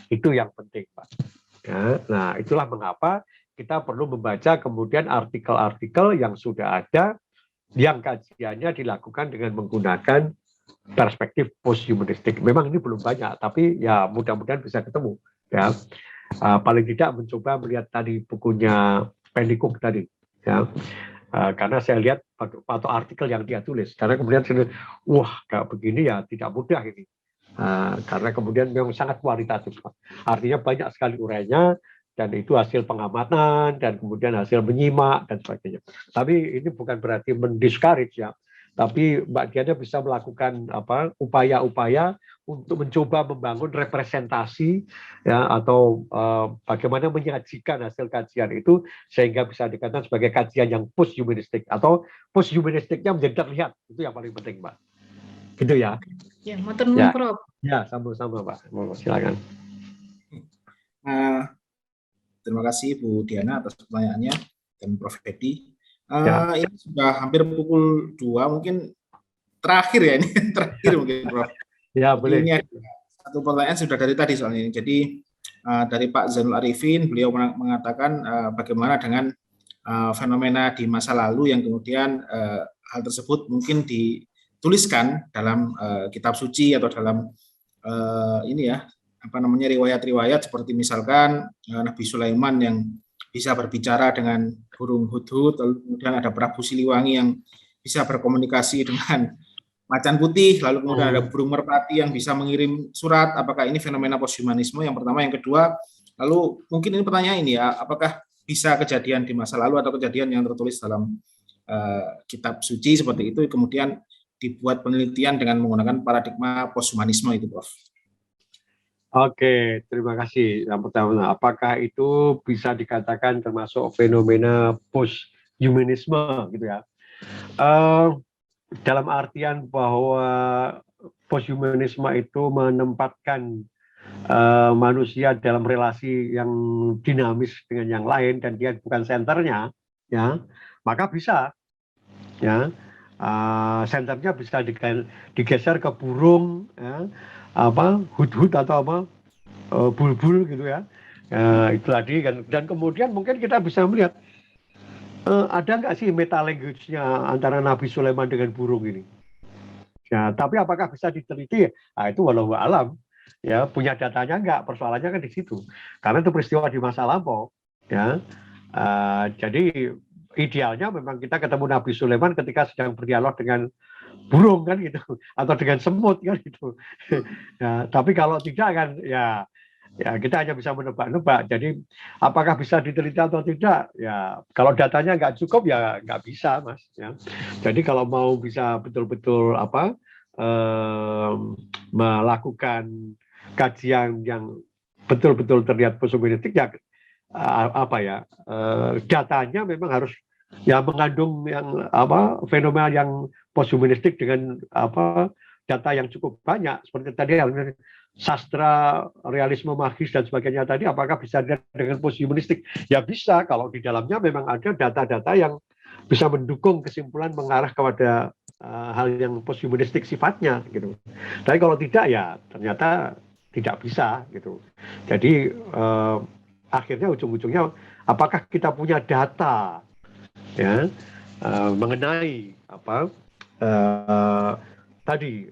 Itu yang penting, Pak. Ya, nah, itulah mengapa kita perlu membaca kemudian artikel-artikel yang sudah ada, yang kajiannya dilakukan dengan menggunakan perspektif posthumanistik. Memang ini belum banyak, tapi ya mudah-mudahan bisa ketemu. Ya, paling tidak mencoba melihat tadi bukunya Penny Cook tadi. Ya, karena saya lihat atau artikel yang dia tulis. Karena kemudian wah, kayak begini ya tidak mudah ini. Karena kemudian memang sangat kualitatif. Artinya banyak sekali urainya, dan itu hasil pengamatan, dan kemudian hasil menyimak, dan sebagainya. Tapi ini bukan berarti mendiscourage ya. Tapi Mbak Diana bisa melakukan upaya-upaya untuk mencoba membangun representasi ya, atau bagaimana menyajikan hasil kajian itu sehingga bisa dikatakan sebagai kajian yang posthumanistik atau posthumanistiknya menjadi terlihat. Itu yang paling penting, Mbak. Gitu ya. Ya, matur nuwun, Prof. Ya, sama-sama, Pak. Silakan. Terima kasih Bu Diana atas pertanyaannya dan Prof. Edi. Ya. Ini sudah hampir pukul 2, mungkin terakhir ya ini, terakhir mungkin Prof. Ya, Jadi boleh. ini ada satu pertanyaan sudah dari tadi soalnya ini. Jadi dari Pak Zainul Arifin, beliau mengatakan bagaimana dengan fenomena di masa lalu yang kemudian hal tersebut mungkin dituliskan dalam kitab suci atau dalam ini ya, apa namanya, riwayat-riwayat seperti misalkan Nabi Sulaiman yang bisa berbicara dengan burung hudhud, lalu kemudian ada Prabu Siliwangi yang bisa berkomunikasi dengan macan putih, lalu kemudian ada burung merpati yang bisa mengirim surat. Apakah ini fenomena posthumanisme? Yang pertama, yang kedua, lalu mungkin ini pertanyaan ini ya, apakah bisa kejadian di masa lalu atau kejadian yang tertulis dalam kitab suci seperti itu, kemudian dibuat penelitian dengan menggunakan paradigma posthumanisme itu, Prof. Oke, terima kasih. Yang pertama, apakah itu bisa dikatakan termasuk fenomena posthumanisme gitu ya? Dalam artian bahwa posthumanisme itu menempatkan manusia dalam relasi yang dinamis dengan yang lain dan dia bukan senternya, ya, maka bisa, ya, senternya bisa digeser ke burung, ya, hudhud atau bulbul gitu ya, itu tadi kan. Dan kemudian mungkin kita bisa melihat ada nggak sih meta language-nya antara Nabi Sulaiman dengan burung ini? Ya, tapi apakah bisa diteliti? Nah, itu walau alam, ya, punya datanya nggak? Persoalannya kan di situ. Karena itu peristiwa di masa lampau, ya. Jadi idealnya memang kita ketemu Nabi Sulaiman ketika sedang berdialog dengan burung kan gitu, atau dengan semut kan gitu. Ya, tapi kalau tidak kan ya kita hanya bisa menebak-nebak. Jadi apakah bisa diteliti atau tidak? Ya kalau datanya nggak cukup ya nggak bisa, Mas. Ya. Jadi kalau mau bisa betul-betul melakukan kajian yang betul-betul terlihat posthumanistik ya datanya memang harus ya mengandung yang fenomena yang posthumanistik dengan data yang cukup banyak seperti tadi sastra realisme magis dan sebagainya tadi, apakah bisa dengan posthumanistik? Ya bisa kalau di dalamnya memang ada data-data yang bisa mendukung kesimpulan mengarah kepada hal yang posthumanistik sifatnya gitu. Tapi kalau tidak ya ternyata tidak bisa gitu. Jadi akhirnya ujung-ujungnya apakah kita punya data ya mengenai tadi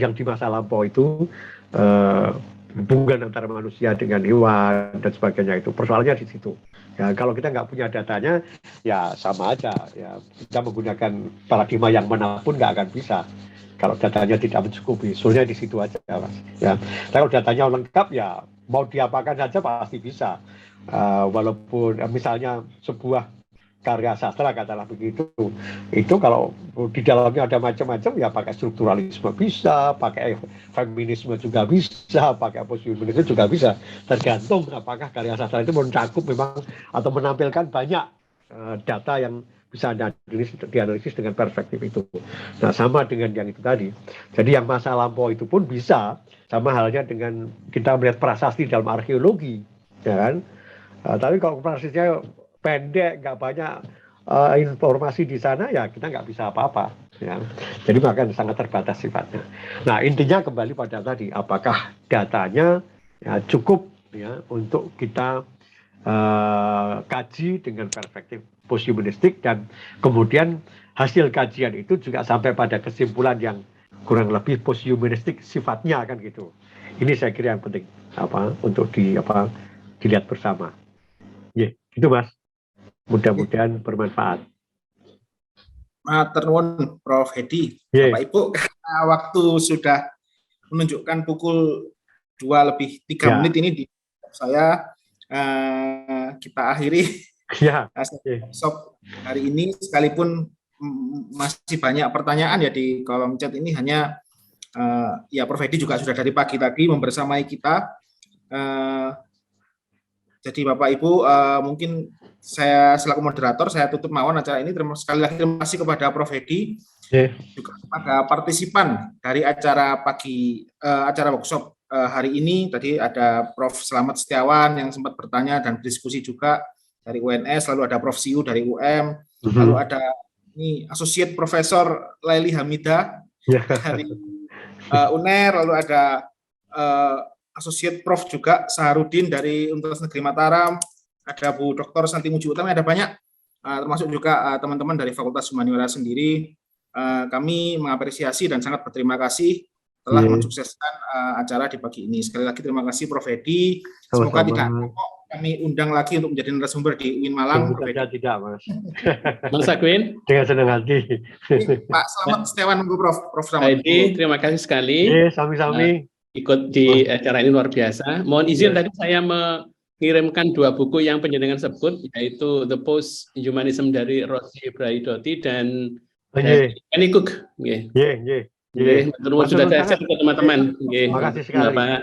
yang di masa lampau itu hubungan antara manusia dengan hewan dan sebagainya, itu persoalannya di situ. Ya, kalau kita nggak punya datanya ya sama aja ya, kita menggunakan paradigma yang manapun nggak akan bisa kalau datanya tidak mencukupi. Soalnya di situ aja, Mas. Ya, kalau datanya lengkap ya mau diapakan saja pasti bisa. Walaupun misalnya sebuah karya sastra katakanlah begitu, itu kalau di dalamnya ada macam-macam ya pakai strukturalisme bisa, pakai feminisme juga bisa, pakai posthumanisme juga bisa, tergantung apakah karya sastra itu mencakup memang atau menampilkan banyak data yang bisa dianalisis dengan perspektif itu. Nah sama dengan yang itu tadi. Jadi yang masa lampau itu pun bisa, sama halnya dengan kita melihat prasasti dalam arkeologi, ya kan? Tapi kalau prasastinya pendek, nggak banyak informasi di sana, ya kita nggak bisa apa-apa. Ya. Jadi bahkan sangat terbatas sifatnya. Nah intinya kembali pada tadi, apakah datanya ya, cukup ya untuk kita kaji dengan perspektif posthumanistik dan kemudian hasil kajian itu juga sampai pada kesimpulan yang kurang lebih posthumanistik sifatnya kan gitu. Ini saya kira yang penting untuk dilihat bersama. Ya, itu Mas. Mudah-mudahan bermanfaat. Matur nuwun Prof. Hedi. Bapak Ibu, karena waktu sudah menunjukkan pukul 2:03 menit ini di saya kita akhiri workshop hari ini, sekalipun masih banyak pertanyaan ya di kolom chat ini, hanya ya Prof. Hedi juga sudah dari pagi tadi membersamai kita. Jadi Bapak Ibu, mungkin saya selaku moderator, saya tutup mawon acara ini. Sekali lagi terima kasih kepada Prof. Hedi, juga kepada partisipan dari acara acara workshop hari ini. Tadi ada Prof. Slamet Setiawan yang sempat bertanya dan berdiskusi juga dari UNS, lalu ada Prof. Siu dari UM, lalu ada ini Associate Profesor Laili Hamidah dari UNER, lalu ada Associate Prof juga Saharudin dari Universitas Negeri Mataram, ada Bu Dr. Santi Muji Utami, ada banyak, termasuk juga teman-teman dari Fakultas Humaniora sendiri. Kami mengapresiasi dan sangat berterima kasih telah mensukseskan acara di pagi ini. Sekali lagi terima kasih Prof. Edi. Semoga tidak kami undang lagi untuk menjadi narasumber di UIN Malang. Tidak, Mas. Mas Akwin. Dengan senang hati. Pak Selamat Setiawan, Prof. Selamat. Edi, terima kasih sekali. Sami-sami. Ikut di acara ini luar biasa. Mohon izin tadi saya mengirimkan 2 buku yang penjenengan sebut, yaitu The Post Humanism dari Rosi Braidoti dan Penny Cook. Sudah saya share ke teman-teman. Terima kasih sekali. Pak.